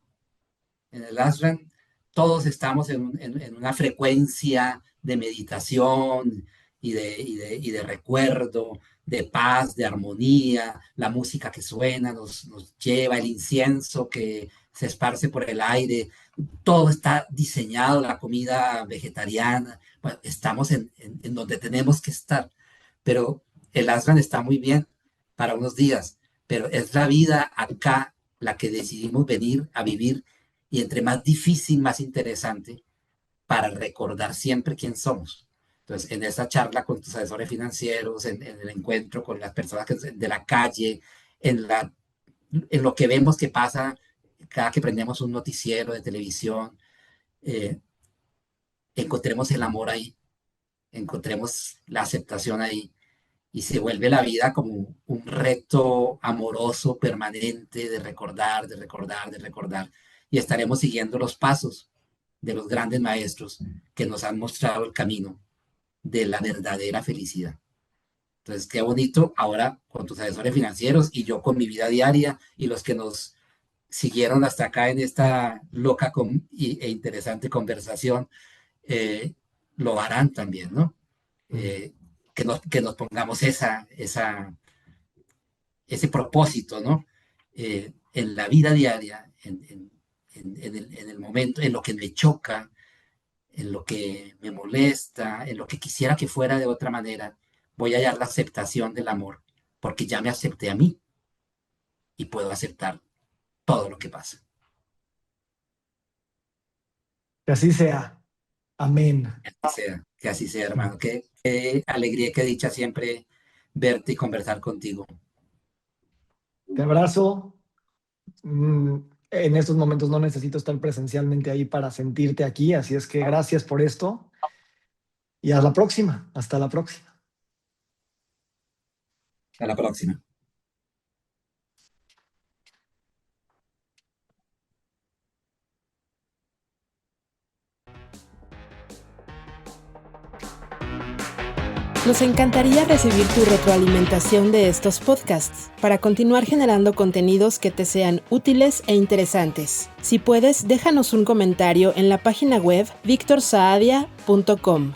En el ashram todos estamos en una frecuencia de meditación y de recuerdo, de paz, de armonía, la música que suena nos lleva, el incienso que se esparce por el aire, todo está diseñado, la comida vegetariana, bueno, estamos en donde tenemos que estar, pero el ashram está muy bien para unos días, pero es la vida acá la que decidimos venir a vivir y entre más difícil, más interesante para recordar siempre quién somos. Entonces, en esa charla con tus asesores financieros, en el encuentro con las personas de la calle, en lo que vemos que pasa cada que prendemos un noticiero de televisión, eh, encontremos el amor ahí, encontremos la aceptación ahí y se vuelve la vida como un reto amoroso permanente de recordar, de recordar, de recordar. Y estaremos siguiendo los pasos de los grandes maestros que nos han mostrado el camino de la verdadera felicidad, Entonces, qué bonito ahora con tus asesores financieros y yo con mi vida diaria y los que nos siguieron hasta acá en esta loca e interesante conversación, eh, lo harán también, ¿no? Que nos pongamos ese propósito, ¿no? En la vida diaria, en el momento, en lo que me choca, en lo que me molesta, en lo que quisiera que fuera de otra manera, voy a hallar la aceptación del amor, porque ya me acepté a mí y puedo aceptar todo lo que pasa. Que así sea. Amén. Que así sea, hermano. Qué alegría, qué dicha siempre verte y conversar contigo. Te abrazo. En estos momentos no necesito estar presencialmente ahí para sentirte aquí, así es que gracias por esto y a la próxima. Hasta la próxima. Hasta la próxima. Nos encantaría recibir tu retroalimentación de estos podcasts para continuar generando contenidos que te sean útiles e interesantes. Si puedes, déjanos un comentario en la página web victorsaadia.com.